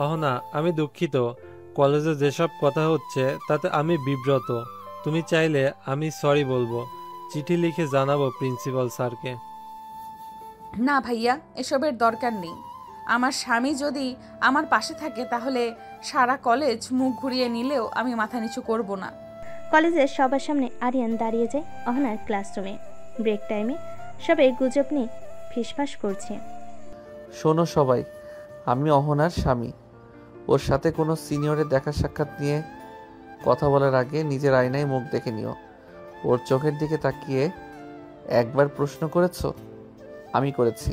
অহনা, আমি দুঃখিত। কলেজে যেসব কথা হচ্ছে তাতে আমি বিব্রত। তুমি চাইলে আমি সরি বলবো, চিঠি লিখে জানাবো প্রিন্সিপাল স্যারকে। না ভাইয়া, এসবের দরকার নেই। আমার স্বামী যদি আমার পাশে থাকে তাহলে সারা কলেজ মুখ ঘুরিয়ে নিলেও আমি মাথা নিচু করব না। কলেজের সবার সামনে আরিয়ান দাঁড়িয়ে যায় অহনার ক্লাসরুমে। ব্রেক টাইমে সবাই গুজব নিয়ে ফিসফাস করছে। শোনো সবাই, আমি অহনার স্বামী। ওর সাথে কোনো সিনিয়রের দেখা সাক্ষাৎ নিয়ে কথা বলার আগে নিজের আয়নায় মুখ দেখে নিও। ওর চোখের দিকে তাকিয়ে একবার প্রশ্ন করেছো? আমি করেছি।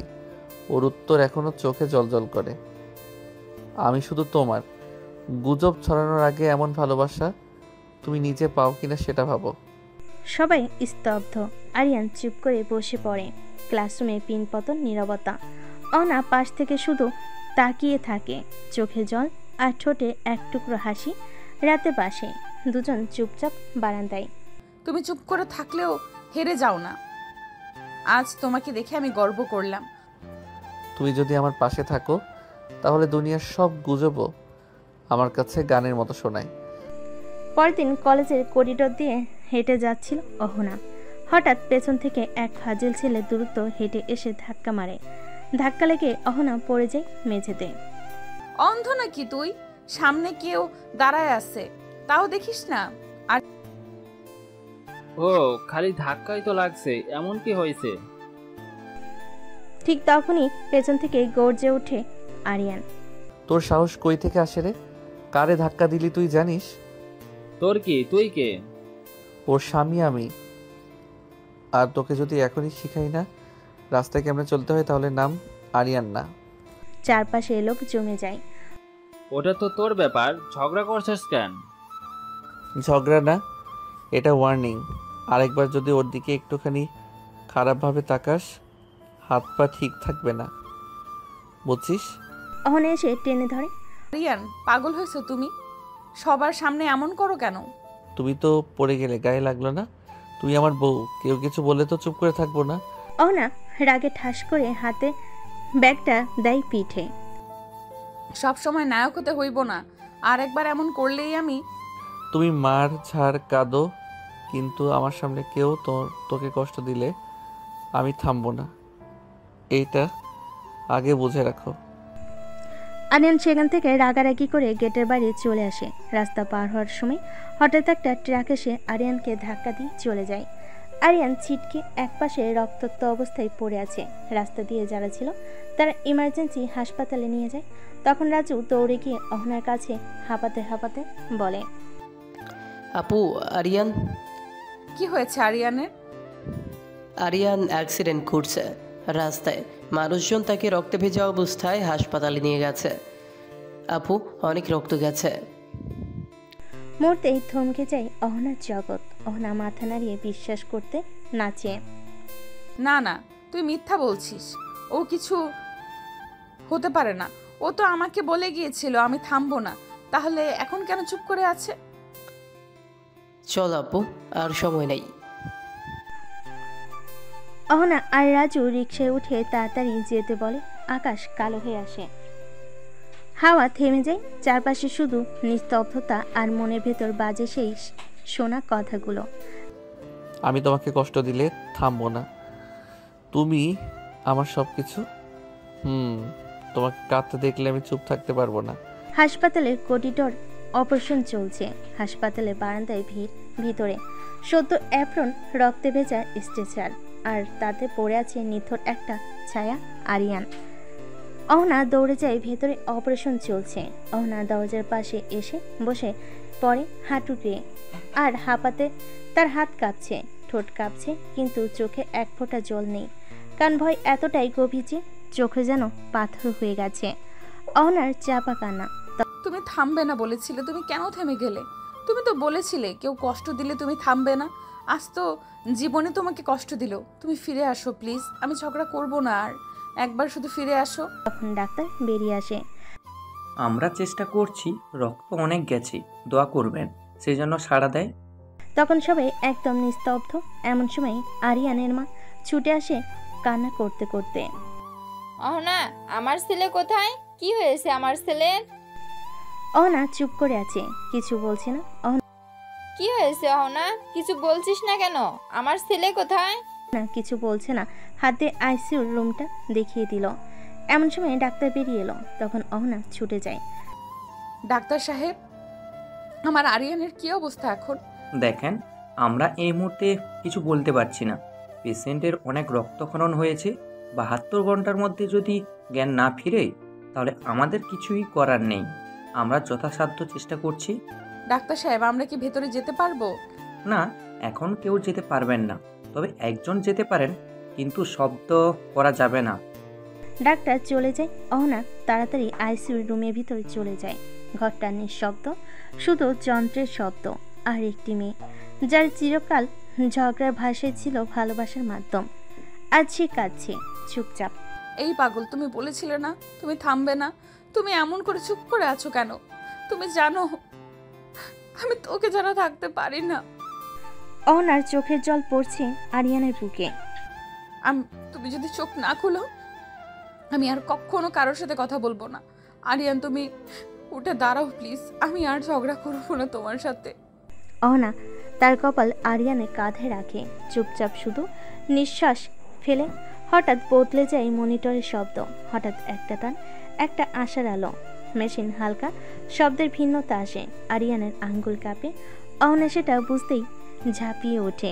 ওর উত্তর এখনো চোখে জলজল করে। আমি শুধু তোমার। গুজব ছড়ানোর আগে এমন ভালোবাসা তুমি নিজে পাও কিনা সেটা ভাবো। সবাই স্তব্ধ। আরিয়ান চুপ করে বসে পড়ে। ক্লাসরুমে পিনপতন নীরবতা। অহনা পাশ থেকে শুধু তাকিয়ে থাকে, চোখে জল আর ঠোঁটে এক টুকরো হাসি। রাতে বাসে দুজন চুপচাপ বারান্দায়। তুমি চুপ করে থাকলেও হেরে যাও না। আজ তোমাকে দেখে আমি গর্ব করলাম। তুমি যদি আমার পাশে থাকো তাহলে দুনিয়ার সব গুজবও আমার কাছে গানের মতো শোনায়। পরদিন কলেজের করিডোর দিয়ে হেঁটে যাচ্ছিল অহনা। হঠাৎ পেছন থেকে এক ফাজিল ছেলে দ্রুত হেঁটে এসে ধাক্কা মারে। ধাক্কা লেগে অহনা পড়ে যায় মেঝেতে। অন্ধ নাকি তুই? সামনে কেউ দাঁড়ায় আছে, তাও দেখিস না? আর ও খালি ধাক্কাই তো লাগছে, এমন কি হয়েছে? ঠিক তখনই পেছন থেকে গর্জে ওঠে আরিয়ান। তোর সাহস কই থেকে আসে রে? কারে ধাক্কা দিলি তুই জানিস? তোর কি? তুই কে? ওর স্বামী আমি। আর তোকে যদি এখনই শিখাই না রাস্তায় কেমনে চলতে হয় তাহলে নাম আরিয়ান না। চারপাশে লোক জমে যায়। ওটা তো তোর ব্যাপার, ঝগড়া করছিস কেন? ঝগড়া না, এটা ওয়ার্নিং। আরেকবার যদি ওর দিকে একটুখানি খারাপভাবে তাকাস হাত পা ঠিক থাকবে না, বুঝছিস? অহনা এসে টেনে ধরে। আরিয়ান, পাগল হয়েছো তুমি? সবার সামনে এমন করো কেন? তুমি তো পড়ে গেলে, গায়ে লাগলো না? তুই আমার বউ, কেউ কিছু বলে তো চুপ করে থাকবো না। অহনা রাগে ঠাস করে হাতে ব্যাগটা দেয় পিঠে। সব সময় নায়ক হতে হইব না, আর একবার এমন করলেই আমি। তুমি মার ঝাড় কাঁদো, কিন্তু আমার সামনে কেউ তোকে কষ্ট দিলে আমি থামবো না, এইটা আগে বুঝে রাখো। আরিয়ান সেখান থেকে রাগারাগি করে গেটের বাইরে চলে আসে। রাস্তা পার হওয়ার সময় হঠাৎ একটা ট্রাক এসে আরিয়ানকে ধাক্কা দিয়ে চলে যায়। আরিয়ান ছিটকে একপাশে রক্তাক্ত অবস্থায় পড়ে আছে। রাস্তা দিয়ে যারা ছিল তারা ইমার্জেন্সি হাসপাতালে নিয়ে যায়। তখন রাজু দৌড়ে গিয়ে অহনার কাছে হাঁপাতে হাঁপাতে বলে, আপু, আরিয়ান। কি হয়েছে আরিয়ানের? আরিয়ান অ্যাক্সিডেন্ট করছে রাস্তায়, মানুষজন তাকে রক্তে ভেজা অবস্থায় হাসপাতালে নিয়ে গেছে। আপু, অনেক রক্ত গেছে। মুহূর্তেই থমকে যায় অহনার জগৎ। অহনা মাথা নাড়িয়ে বিশ্বাস করতে নাচে। না না, তুই মিথ্যা বলছিস, ও কিছু হতে পারে না। ও তো আমাকে বলে গিয়েছিল আমি থামবো না, তাহলে এখন কেন চুপ করে আছে? চল আপু, আর সময় নেই। অহনা আর রাজু রিকশায় উঠে তাড়াতাড়ি যেতে বলে। আকাশ কালো হয়ে আসে, হাওয়া থেমে যায়। চারপাশে শুধু নিস্তব্ধতা, আর মনের ভেতর বাজে সেই শোনা কথাগুলো। আমি তোমাকে কষ্ট দিলে থামবো না, তুমি আমার সবকিছু। তোমাকে কাঁদতে দেখলে আমি চুপ থাকতে পারবো না। হাসপাতালের করিডোর অপারেশন চলছে। হাসপাতালের বারান্দায় ভিড়। ভিতরে সদ্য অ্যাপ্রন, রক্তে ভেজা স্ট্রেচার, আর তাতে পড়ে আছে নিথর একটা ছায়া আরিয়ান। অহনা দৌড়ে যায় ভেতরে। অপারেশন চলছে। অহনা দরজার পাশে এসে বসে পড়ে হাঁটুতে, আর হাঁপাতে তার হাত কাঁপছে, ঠোঁট কাঁপছে, কিন্তু চোখে এক ফোঁটা জল নেই। কান ভয় এতটাই গভীর যে চোখে যেন পাথর হয়ে গেছে। অহনার চাপা কান্না। তুমি থামবে না বলেছিলে, তুমি কেন থেমে গেলে? তুমি তো বলেছিলে কেউ কষ্ট দিলে তুমি থামবে না। আজ তো জীবনে তোমাকে কষ্ট দিল। তুমি ফিরে আসো প্লিজ, আমি ঝগড়া করব না আর, একবার শুধু ফিরে আসো। তখন ডাক্তার বেরিয়ে আসে। আমরা চেষ্টা করছি, রক্ত অনেক গেছে, দোয়া করবেন, সেই জন্য সাড়া দেয়। তখন সবাই একদম নিস্তব্ধ। এমন সময় আরিয়ানের মা ছুটে আসে কান্না করতে করতে। অহনা, আমার ছেলে কোথায়? কি হয়েছে আমার ছেলের? অহনা চুপ করে আছে, কিছু বলছে না। কি হয়েছে অহনা? কিছু বলছিস না কেন? আমার ছেলে কোথায়? না, কিছু বলছে না। হাতে আইসিইউর রুমটা দেখিয়ে দিল। এমন সময় ডাক্তার বেরিয়ে এলো। তখন অহনা ছুটে যায়। ডাক্তার সাহেব, আমার আরিয়ানের কি অবস্থা এখন? দেখেন, আমরা এই মুহূর্তে কিছু বলতে পারছি না। পেশেন্টের অনেক রক্তক্ষরণ হয়েছে। 72 ঘন্টার মধ্যে যদি জ্ঞান না ফিরে তাহলে আমাদের কিছুই করার নেই। আমরা যথাসাধ্য চেষ্টা করছি। ডাক্তার সাহেব, আমরা কি ভেতরে যেতে পারবো? না, এখন কেউ যেতে পারবেন না, তবে একজন যেতে পারেন, কিন্তু শব্দ করা যাবে না। ডাক্তার চলে যায়। অহনা তাড়াতাড়ি আইসিইউর রুমের ভিতরে চলে যায়। ঘরটা নিঃশব্দ, শুধু যন্ত্রের শব্দ। আর একটি মেয়ে, যার চিরকাল ঝগড়ার ভাষায় ছিল ভালোবাসার মাধ্যম, আজ সে কাঁদছে চুপচাপ। এই পাগল, তুমি বলেছিলে না তুমি থামবে না? তুমি এমন করে চুপ করে আছো কেন? তুমি জানো আমি তোকে ছাড়া থাকতে পারি না। অহনার চোখের জল পড়ছে আরিয়ানের বুকে। তুমি যদি চোখ না খুলো আমি আর কখনো কারোর সাথে কথা বলবো না। আরিয়ান তুমি উঠে দাঁড়াও প্লিজ, আমি আর ঝগড়া করবো না তোমার সাথে। অহনা তার কপাল আরিয়ানের কাঁধে রাখে, চুপচাপ শুধু নিঃশ্বাস ফেলে। হঠাৎ বদলে যায় মনিটরের শব্দ, হঠাৎ একটা টান, একটা আশার আলো। মেশিন হালকা শব্দের ভিন্নতা আসে, আরিয়ানের আঙ্গুল কাঁপে। অহনা সেটা বুঝতেই ঝাঁপিয়ে ওঠে।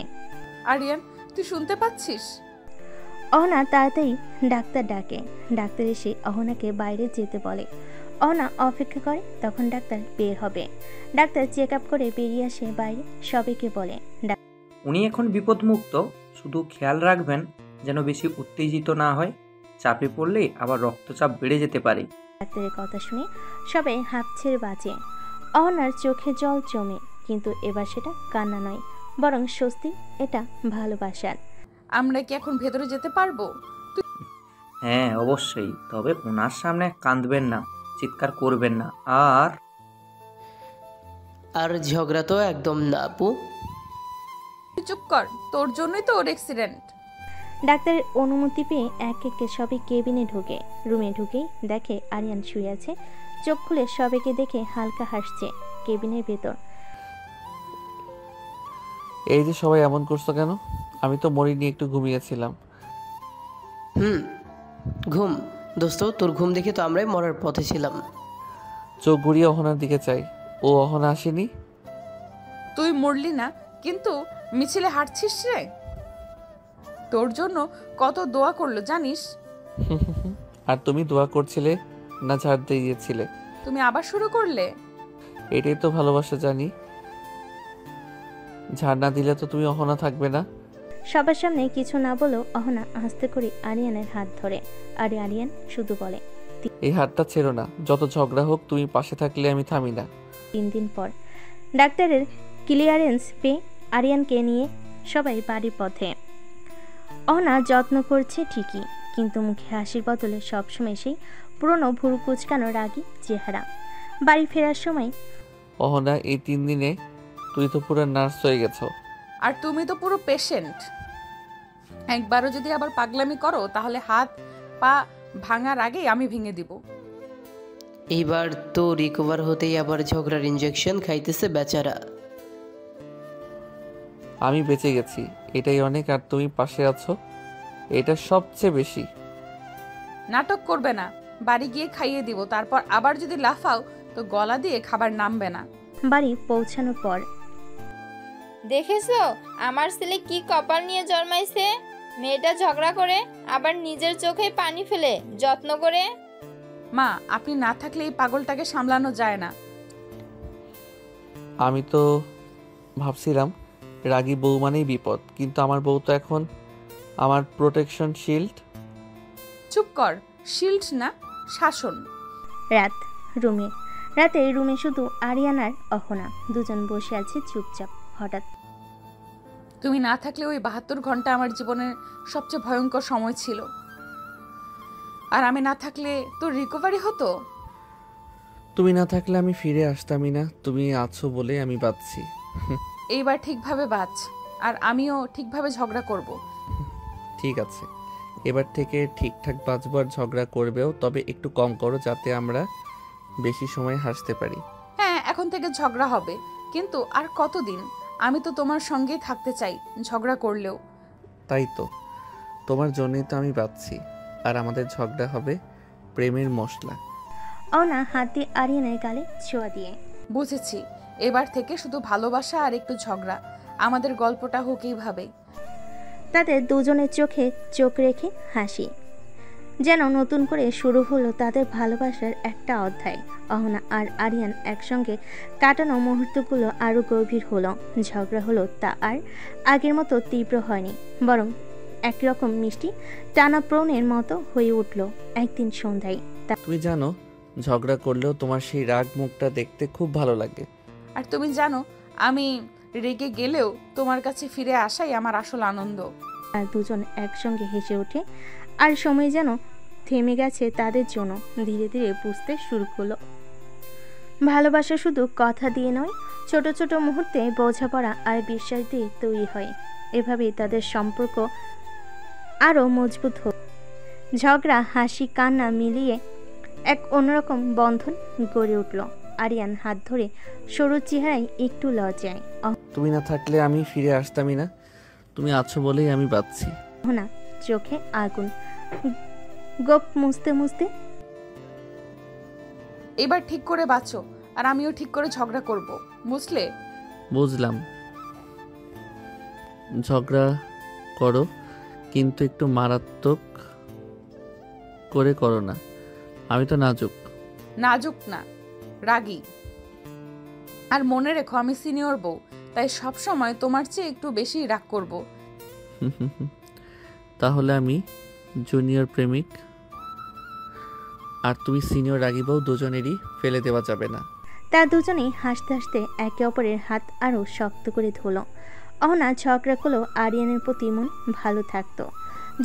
আরিয়ান তুই শুনতে পাচ্ছিস? অহনা তাড়াতাড়ি ডাক্তার ডাকে। ডাক্তার এসে অহনাকে বাইরে যেতে বলে। অহনা অপেক্ষা করে তখন ডাক্তার বের হবে। ডাক্তার চেক আপ করে বেরিয়ে আসে বাইরে, সবাইকে বলে উনি এখন বিপদমুক্ত, শুধু খেয়াল রাখবেন যেন বেশি উত্তেজিত না হয়। চাপে পড়লে আবার রক্তচাপ বেড়ে যেতে পারে। ডাক্তারের কথা শুনে সবাই হাঁপ ছেড়ে বাঁচে। অহনার চোখে জল জমে, কিন্তু এবার সেটা কান্না নয়, বরং স্বস্তি। এটা ভালোবাসার। আমরা কি এখন ভেতরে যেতে পারবো? হ্যাঁ অবশ্যই, তবে ওনার সামনে কাঁদবেন না, চিৎকার করবেন না। আর ঝগড়া তো একদম না আপু। চুপ কর, তোর জন্যই তো ওর অ্যাক্সিডেন্ট। ডাক্তারের অনুমতি পেয়ে এক একে সবাই কেবিনে ঢোকে। রুমে ঢুকেই দেখে আরিয়ান শুয়ে আছে, চোখ খুলে সবাইকে দেখে হালকা হাসছে। কেবিনের ভেতর এই যে সবাই এমন করছো কেন? আমি তো মরিনি, একটু ঘুমিয়েছিলাম। ঘুম? দোস্ত তোর ঘুম দেখে তো আমরাই মরার পথে ছিলাম। চোখ ঘুরিয়ে অহনার দিকে চাই, ও অহনা আসেনি। তুই মরলি না, কিন্তু মিছিলে হাঁটছিস রে। তোর জন্য কত দোয়া করলো জানিস? আর তুমি দোয়া করছিলে না ঝাড় দিয়েছিলে? তুমি আবার শুরু করলে। এটাই তো ভালোবাসা জানি। ঝাড় না দিলে তো তুমি অহনা থাকবে না। সবার সামনে কিছু না বলেও অহনা আস্তে করে আরিয়ানের হাত ধরে, আর আরিয়ান শুধু বলে এই হাতটা ছেড়ো না, যত ঝগড়া হোক তুমি পাশে থাকলে আমি থামি না। 3 দিন পর ডাক্তারের ক্লিয়ারেন্স পেয়ে আরিয়ানকে নিয়ে সবাই বাড়ির পথে। অহনা যত্ন করছে ঠিকই, কিন্তু মুখে হাসির বদলে সবসময় সেই পুরনো ভুরু কুচকানো রাগী চেহারা। বাড়ি ফেরার সময় অহনা এই 3 দিনে তুই তো পুরো নার্স হয়ে গেছো। আর তুমি তো পুরো পেশেন্ট। একবারও যদি আবার পাগলামি করো তাহলে হাত পা ভাঙার আগেই আমি ভেঙে দিব। এইবার তো রিকভার হতেই আবার ঝগড়ার ইনজেকশন খাইতেছে বেচারা। আমি বেঁচে গেছি, এটাই অনেক। আর তুমি পাশে আছো, এটা সবচেয়ে বেশি। নাটক করবে না, বাড়ি গিয়ে খাইয়ে দিব। তারপর আবার যদি লাফাও তো গলা দিয়ে খাবার নামবে না। বাড়ি পৌঁছানোর পর দেখেছো আমার ছেলে কি কপাল নিয়ে জন্মাইছে। মেয়েটা ঝগড়া করে আবার নিজের চোখে পানি ফেলে যত্ন করে। মা আপনি না থাকলে এই পাগলটাকে সামলানো যায় না। আমি তো ভাবছিলাম রাগী বউ মানেই বিপদ, কিন্তু আমার বউ তো এখন আমার প্রোটেকশন শিল্ড। চুপ কর, শিল্ড না শাসন। রাত রাতে রুমে শুধু আরিয়ান আর অহনা, দুজন বসে আছে চুপচাপ। হঠাৎ তুমি না থাকলে ওই 72 ঘন্টা আমার জীবনের সবচেয়ে ভয়ঙ্কর সময় ছিল। আর আমি না থাকলে তোর রিকভারি হতো। তুমি না থাকলে আমি ফিরে আসতামই না। তুমি আছো বলে আমি বাঁচছি। এইবার ঠিকভাবে বাঁচ, আর আমিও ঠিকভাবে ঝগড়া করব। ঠিক আছে, এবার থেকে ঠিকঠাক বাঁচবো, আর ঝগড়া করবেও, তবে একটু কম করো যাতে আমরা বেশি সময় হাসতে পারি। হ্যাঁ এখন থেকে ঝগড়া হবে, কিন্তু আর কতদিন? আমি তো তোমার সঙ্গেই থাকতে চাই, ঝগড়া করলেও। তাই তো, তোমার জন্যই তো আমি বাঁচছি। আর আমাদের ঝগড়া হবে প্রেমের মশলা। অহনা হাত দিয়ে আরিয়ানের গালে ছোঁয়া দিয়ে বুঝেছি, এবার থেকে শুধু ভালোবাসা আর একটু ঝগড়া। আমাদের গল্পটা হোক এইভাবে। তাদের দুজনের চোখে চোখ রেখে হাসি, যেন নতুন করে শুরু হলো তাদের ভালোবাসার একটা অধ্যায়। অহনা আর আরিয়ান একসঙ্গে কাটানো মুহূর্তগুলো আরো গভীর হলো। ঝগড়া হলো তা আর আগের মতো তীব্র হয়নি, বরং একরকম মিষ্টি টানাপ্রণের মতো হয়ে উঠল। একদিন সন্ধ্যায় তুমি জানো, ঝগড়া করলেও তোমার সেই রাগ মুখটা দেখতে খুব ভালো লাগে। আর তুমি জানো, আমি রেগে গেলেও তোমার কাছে ফিরে আসাই আমার আসল আনন্দ। আর দুজন একসঙ্গে হেসে ওঠে, আর সময় যেন থেমে গেছে তাদের জন্য। ধীরে ধীরে বুঝতে শুরু করলো ভালোবাসা শুধু কথা দিয়ে নয়, ছোট ছোট মুহূর্তে বোঝাপড়া আর বিশ্বাস দিয়ে তৈরি হয়। এভাবেই তাদের সম্পর্ক আরও মজবুত হল। ঝগড়া, হাসি, কান্না মিলিয়ে এক অন্যরকম বন্ধন গড়ে উঠল। আরিয়ান হাত ধরে সরু চেহারায় একটু লজ্জায়। তুমি না থাকলে আমি ফিরে আসতামই না। তুমি আছো বলেই আমি বাঁচছি। অহনা চোখে আগুন, গোপ মুছতে মুছতে, এবার ঠিক করে বাঁচো, আর আমিও ঠিক করে ঝগড়া করব, বুঝলে? বুঝলাম। ঝগড়া করো, কিন্তু একটু মারাত্মক করে করো না। আমি তো নাজুক। নাজুক না, রাগী। আর মনে রেখো আমি সিনিয়র বউ, তাই সব সময় তোমার চেয়ে একটু বেশি রাগ করব। তাহলে আমি জুনিয়র প্রেমিক আর তুমি সিনিয়র রাগী বউ, দুজনেরই ফেলে দেওয়া যাবে না। তা দুজনেই হাসতে হাসতে একে অপরের হাত আরও শক্ত করে ধরল। অহনা ঝগড়া করলেও আরিয়ানের প্রতি মন ভালো থাকতো।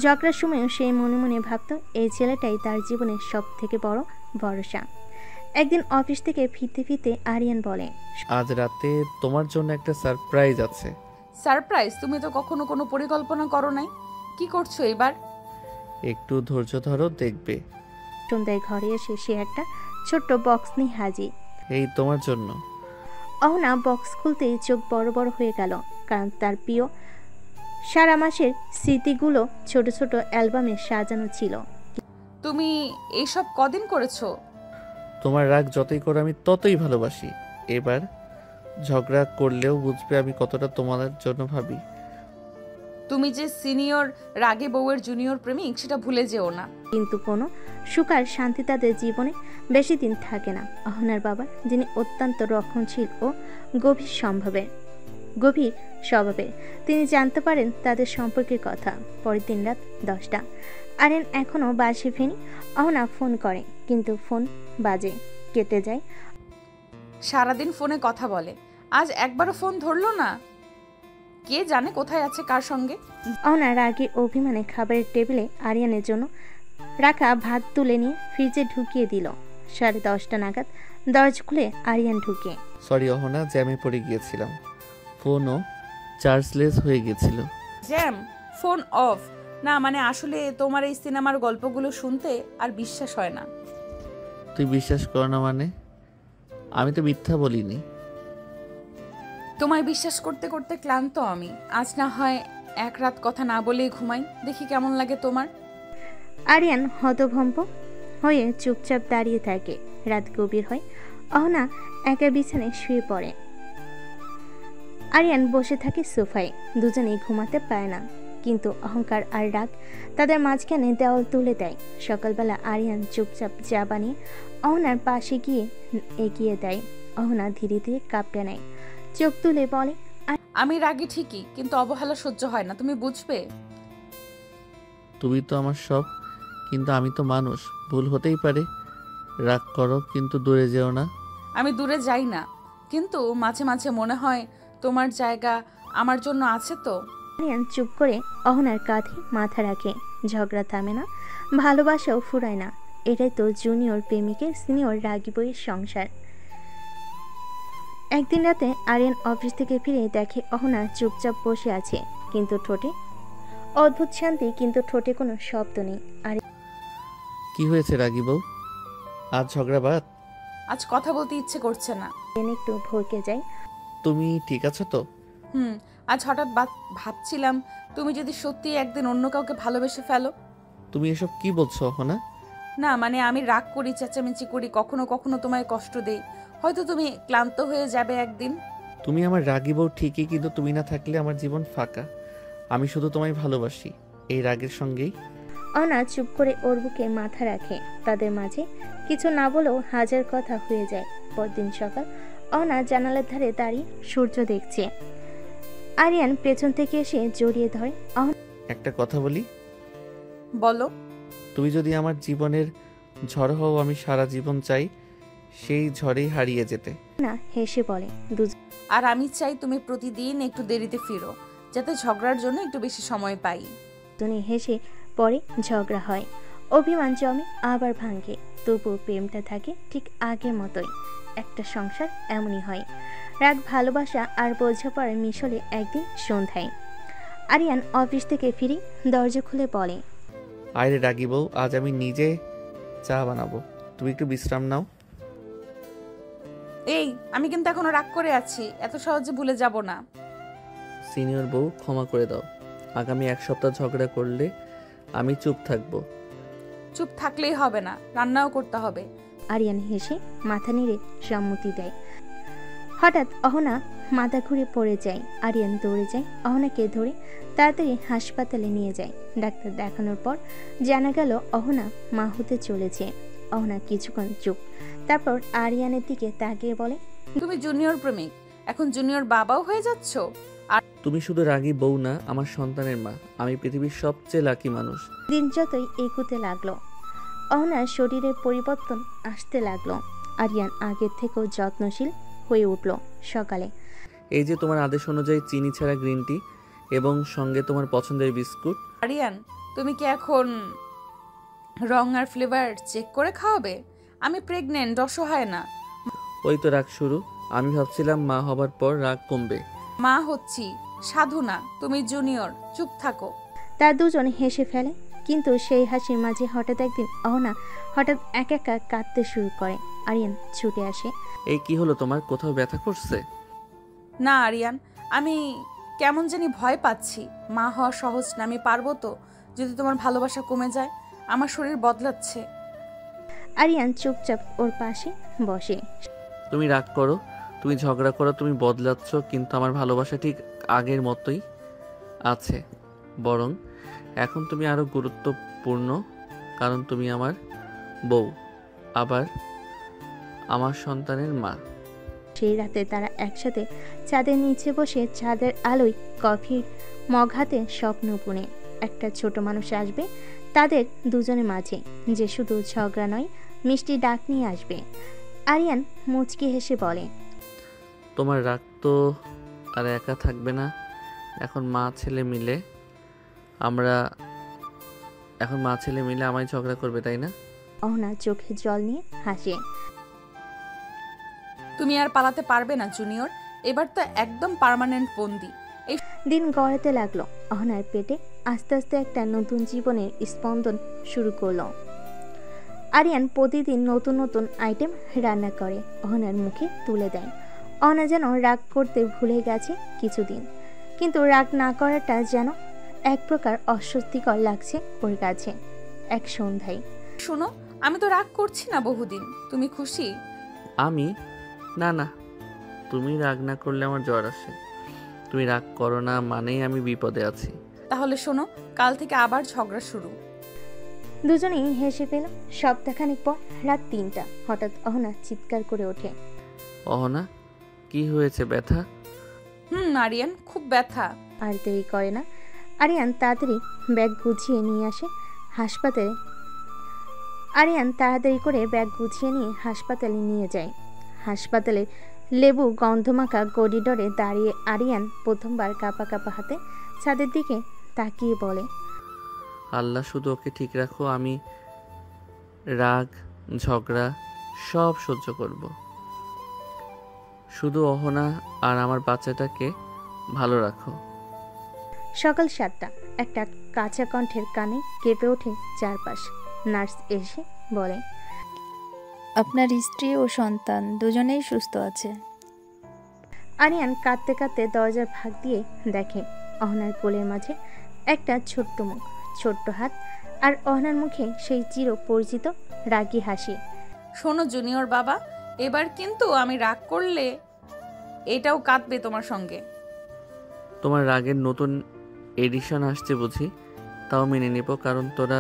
ঝগড়ার সময়ও সে মনে মনে ভাবত এই ছেলেটাই তার জীবনের সব থেকে বড় ভরসা। একদিন অফিস থেকে ফিরতে ফিরতে আরিয়ান বলে, আজ রাতে তোমার জন্য একটা সারপ্রাইজ আছে। সারপ্রাইজ? তুমি তো কখনো কোনো পরিকল্পনা করো নাই, কি করছো এবার? একটু ধৈর্য ধরো, দেখবে। সন্ধ্যায় ঘরে এসে সে একটা ছোট্ট বক্স নিয়ে হাজির। এই তোমার জন্য। অহনা বক্স খুলতেই চোখ বড় বড় হয়ে গেল, কারণ তার প্রিয় সারা মাসের স্মৃতিগুলো ছোট ছোট অ্যালবামে সাজানো ছিল। তুমি এইসব কদিন করেছো? তোমার রাগ যতই করো আমি ততই ভালোবাসি। এবার ঝগড়া করলেও বুঝবে আমি কতটা তোমার জন্য ভাবি। তুমি যে সিনিয়র রাগে বউয়ের জুনিয়র প্রেমিক সেটা ভুলে যেও না। কিন্তু কোনো সুখ আর শান্তি তাদের জীবনে বেশি দিন থাকে না। অহনার বাবা, যিনি অত্যন্ত রক্ষণশীল ও গভীর স্বভাবের, তিনি জানতে পারেন তাদের সম্পর্কের কথা। পরের দিন রাত 10টা। আরিয়ান এখনও বাসে ফেনি। অহনা ফোন করে, কিন্তু ফোন বাজে, কেটে যায়। সারাদিন ফোনে কথা বলে, আজ একবারও ফোন ধরলো না। কে জানে কোথায় আছে, কার সঙ্গে। অহনা রাগে অভিমানে খাবারের টেবিলে আরিয়ানের জন্য রাখা ভাত তুলে নিয়ে ফ্রিজে ঢুকিয়ে দিল। 10:30 নাগাদ দরজা খুলে আরিয়ান ঢুকে। সরি অহনা, জ্যামে পড়ে গিয়েছিলাম। ফোনও চার্জলেস হয়ে গিয়েছিল। জ্যাম? Phone off? না মানে আসলে তোমার এই সিনেমার গল্পগুলো শুনতে আর বিশ্বাস হয় না। তুই বিশ্বাস কর না মানে? আমি তো মিথ্যা বলিনি। তোমায় বিশ্বাস করতে করতে ক্লান্ত আমি। আজ না হয় এক রাত কথা না বলেই ঘুমাই, দেখি কেমন লাগে তোমার। আরিয়ান হতভম্ব হয়ে চুপচাপ দাঁড়িয়ে থাকে। রাত গভীর হয়। অহনা একা বিছানায় শুয়ে পড়ে। আরিয়ান বসে থাকে সোফায়। দুজনেই ঘুমাতে পায় না, কিন্তু অহংকার আর রাগ তাদের মাঝখানে দেওয়াল তুলে দেয়। সকালবেলা আরিয়ান চুপচাপ চা বানিয়ে অহনার পাশে গিয়ে এগিয়ে দেয়। অহনা ধীরে ধীরে কাঁপতে নেয়, চোখ তুলে বলে, আমি রাগী ঠিকই, কিন্তু অবহেলা সহ্য হয় না, তুমি বুঝবে। তুমি তো আমার সব, কিন্তু আমি তো মানুষ, ভুল হতেই পারে। রাগ করো, কিন্তু দূরে যেও না। আমি দূরে যাই না, কিন্তু মাঝে মাঝে মনে হয় তোমার জায়গা আমার জন্য আছে তো। আরিয়ান চুপ করে অহনার কাঁধে মাথা রাখে। ঝগড়া থামে না, ভালোবাসাও ফুরায় না। এটাই তো জুনিয়র প্রেমিকের সিনিয়র রাগী বইয়ের সংসার। একদিন রাতে আরিয়ান অফিস থেকে ফিরে দেখে অহনা চুপচাপ বসে আছে, কিন্তু ঠোঁটে অদ্ভুত শান্তি, কিন্তু ঠোঁটে কোনো শব্দ নেই। আর কি হয়েছে রাগী বউ? আজ ঝগড়া বাদ? আজ কথা বলতে ইচ্ছে করছে না। একটু ভরকে যায়। তুমি ঠিক আছো তো? আজ হঠাৎ ভাবছিলাম তুমি যদি সত্যি একদিন অন্য কাউকে ভালোবেসে ফেলো। তুমি এসব কি বলছো অহনা? না মানে আমি রাগ করি, চেঁচামেচি করি, কখনো কখনো তোমায় কষ্ট দেই। হয়তো তুমি ক্লান্ত হয়ে যাবে একদিন। তুমি আমার রাগী বউ ঠিকই, কিন্তু তুমি না থাকলে আমার জীবন ফাঁকা। আমি শুধু তোমায় ভালোবাসি, এই রাগের সঙ্গেই। অহনা চুপ করে ওর বুকে মাথা রাখে। তাদের মাঝে কিছু না বলেও হাজার কথা হয়ে যায়। পরদিন সকাল অহনা জানালার ধারে দাঁড়িয়ে সূর্য দেখছে। আরিয়ান পেছন থেকে এসে জড়িয়ে ধরে। একটা কথা বলি? বলো। তুমি যদি আমার জীবনের ঝড় হও, আমি সারা জীবন চাই সেই ঝড়েই হারিয়ে যেতে। না হেসে বলে, আর আমি চাই তুমি প্রতিদিন একটু দেরিতে ফিরো, যাতে ঝগড়ার জন্য একটু বেশি সময় পাই। দুজনে হেসে পরে ঝগড়া হয়, অভিমান জমে, আবার ভাঙে। তবুও প্রেমটা থাকে ঠিক আগের মতোই। একটা সংসার এমনই হয়, রাগ, ভালোবাসা আর বোঝাপড়ার মিশলে। একদিন সন্ধ্যায় আরিয়ান অফিস থেকে ফিরে দরজা খুলে বলে, আরে রাগি বউ, আজ আমি নিজে চা বানাবো, তুমি একটু বিশ্রাম নাও। এই, আমি কিন্তু এখনো রাগ করে আছি, এত সহজে ভুলে যাব না। সিনিয়র বউ, ক্ষমা করে দাও। আগামী 1 সপ্তাহ ঝগড়া করলে আমি চুপ থাকবো। চুপ থাকলেই হবে না, রান্নাও করতে হবে। আরিয়ান হেসে মাথা নেড়ে সম্মতি দেয়। হঠাৎ অহনা মাথা ঘুরে পড়ে যায়। আরিয়ান দৌড়ে যায়, অহনাকে ধরে তাড়াতাড়ি হাসপাতালে নিয়ে যায়। ডাক্তার দেখানোর পর জানা গেল অহনা মা হতে চলেছে। অহনা কিছুক্ষণ চুপ, তারপর আরিয়ানের দিকে তাকিয়ে বলে, তুমি জুনিয়র প্রেমিক, এখন জুনিয়র বাবাও হয়ে যাচ্ছ। আর তুমি শুধু রাগী বউ না, আমার সন্তানের মা। আমি পৃথিবীর সবচেয়ে লাকি মানুষ। দিন যতই এগোতে লাগলো, অহনার শরীরের পরিবর্তন আসতে লাগলো। আরিয়ান আগের থেকেও যত্নশীল হয়ে উঠল। সকালে এই যে তোমার আদেশ অনুযায়ী চিনি ছাড়া গ্রিন টি এবং সঙ্গে তোমার পছন্দের বিস্কুট। আরিয়ান, তুমি কি এখন রং আর ফ্লেভার চেক করে খাওয়াবে? আমি প্রেগনেন্ট, অসহায় না। ওই তো রাগ শুরু। আমি ভাবছিলাম মা হবার পর রাগ কমবে। মা হচ্ছি, সাধু না, তুমি জুনিয়র, চুপ থাকো। তার দুজন হেসে ফেলে, কিন্তু সেই হাসির মাঝে হঠাৎ একদিন অহনা হঠাৎ একা একা কাঁদতে শুরু করে। আরিয়ান ছুটে আসে। এই কি হলো তোমার, কোথাও ব্যথা করছে? না আরিয়ান, আমি কেমন জানি ভয় পাচ্ছি। মা হওয়া সহজ না, আমি পারবো তো? যদি তোমার ভালোবাসা কমে যায়, আমার শরীর বদলাচ্ছে। আরিয়ান চুপচাপ ওর পাশে বসে। তুমি রাগ করো, তুমি ঝগড়া করো, তুমি বদলাচ্ছ, কিন্তু আমার ভালোবাসা ঠিক আগের মতোই আছে। বরং এখন তুমি আরো গুরুত্বপূর্ণ, কারণ তুমি আমার বউ, আবার আমার সন্তানের মা। সেই রাতে তারা একসাথে চাঁদের নিচে বসে চাঁদের আলোয় কফির মগ হাতে স্বপ্ন বুনে একটা ছোট মানুষ আসবে তাদের দুজনের মাঝে, যে শুধু ঝগড়া নয়, মিষ্টি ডাক নিয়ে আসবে। আরিয়ান মুচকি হেসে বলে, তোমার রাগ তো আর একা থাকবে না। এখন মা ছেলে মিলে আমায় ঝগড়া করবে, তাই না? অহনা চোখে জল নিয়ে হাসে। তুমি আর পালাতে পারবে না জুনিয়র, এবার তো একদম পার্মানেন্ট বন্দি। এই দিন গড়াতে লাগলো। অহনার পেটে আস্তে আস্তে একটা নতুন জীবনের স্পন্দন শুরু করলো। আরিয়ান প্রতিদিন নতুন নতুন আইটেম রান্না করে অহনার মুখে তুলে দেয়। অহনা যেন রাগ করতে ভুলে গেছে কিছুদিন, কিন্তু রাগ না করাটা যেন এক প্রকার অস্বস্তিকর লাগছে ওর কাছে। এক সন্ধ্যায়, শোনো, আমি তো রাগ করছি না বহুদিন, তুমি খুশি? আমি না, তুমি রাগ না করলে আমার জ্বর আসে। তুমি রাগ করো না মানেই আমি বিপদে আছি। তাহলে শোনো, কাল থেকে আবার ঝগড়া শুরু। দুজনেই হেসে পেল। সপ্তাহখানেক পর রাত 3টা হঠাৎ অহনা চিৎকার করে ওঠে। অহনা, কি হয়েছে, ব্যথা? আরিয়ান, খুব ব্যথা। আর দেরি করে না, আরিয়ান তাড়াতাড়ি ব্যাগ গুছিয়ে নিয়ে আসে হাসপাতালে। আরিয়ান তাড়াতাড়ি করে ব্যাগ গুছিয়ে নিয়ে হাসপাতালে নিয়ে যায়। হাসপাতালে লেবু গন্ধমাখা করিডোরে দাঁড়িয়ে আরিয়ান প্রথমবার কাঁপা কাঁপা হাতে ছাদের দিকে তাকিয়ে বলে, আল্লাহ শুধু ওকে ঠিক রাখো, আমি রাগ ঝগড়া সব সহ্য করব। শুধু অহনা আর আমার বাচ্চাটাকে ভালো রাখো। সকাল 7টা, একটা কাঁচা কণ্ঠের কানে কেঁপে ওঠে চারপাশ। নার্স এসে বলে, আপনার স্ত্রী ও সন্তান দুজনেই সুস্থ আছে। আরিয়ান কাঁদতে কাঁদতে দরজার ফাঁক দিয়ে দেখে অহনার কোলের মাঝে একটা ছোট্ট মুখ, ছোট্ট হাত, আর অহনার মুখে সেই চির পরিচিত রাগী হাসি। শোনো জুনিয়র বাবা, এবার কিন্তু আমি রাগ করলে এটাও কাঁদবে তোমার সঙ্গে। তোমার রাগের নতুন এডিশন আসছে বুঝি? তাও মেনে নেব, কারণ তোরা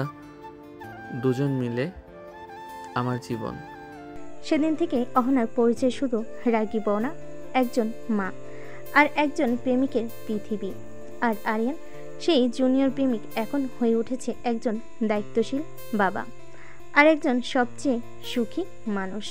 দুজন মিলে আমার জীবন। সেদিন থেকে অহনার পরিচয় শুধু রাগী বউ না, একজন মা আর একজন প্রেমিকের পৃথিবী। আর আরিয়ান সেই জুনিয়র প্রেমিক এখন হয়ে উঠেছে একজন দায়িত্বশীল বাবা আর একজন সবচেয়ে সুখী মানুষ।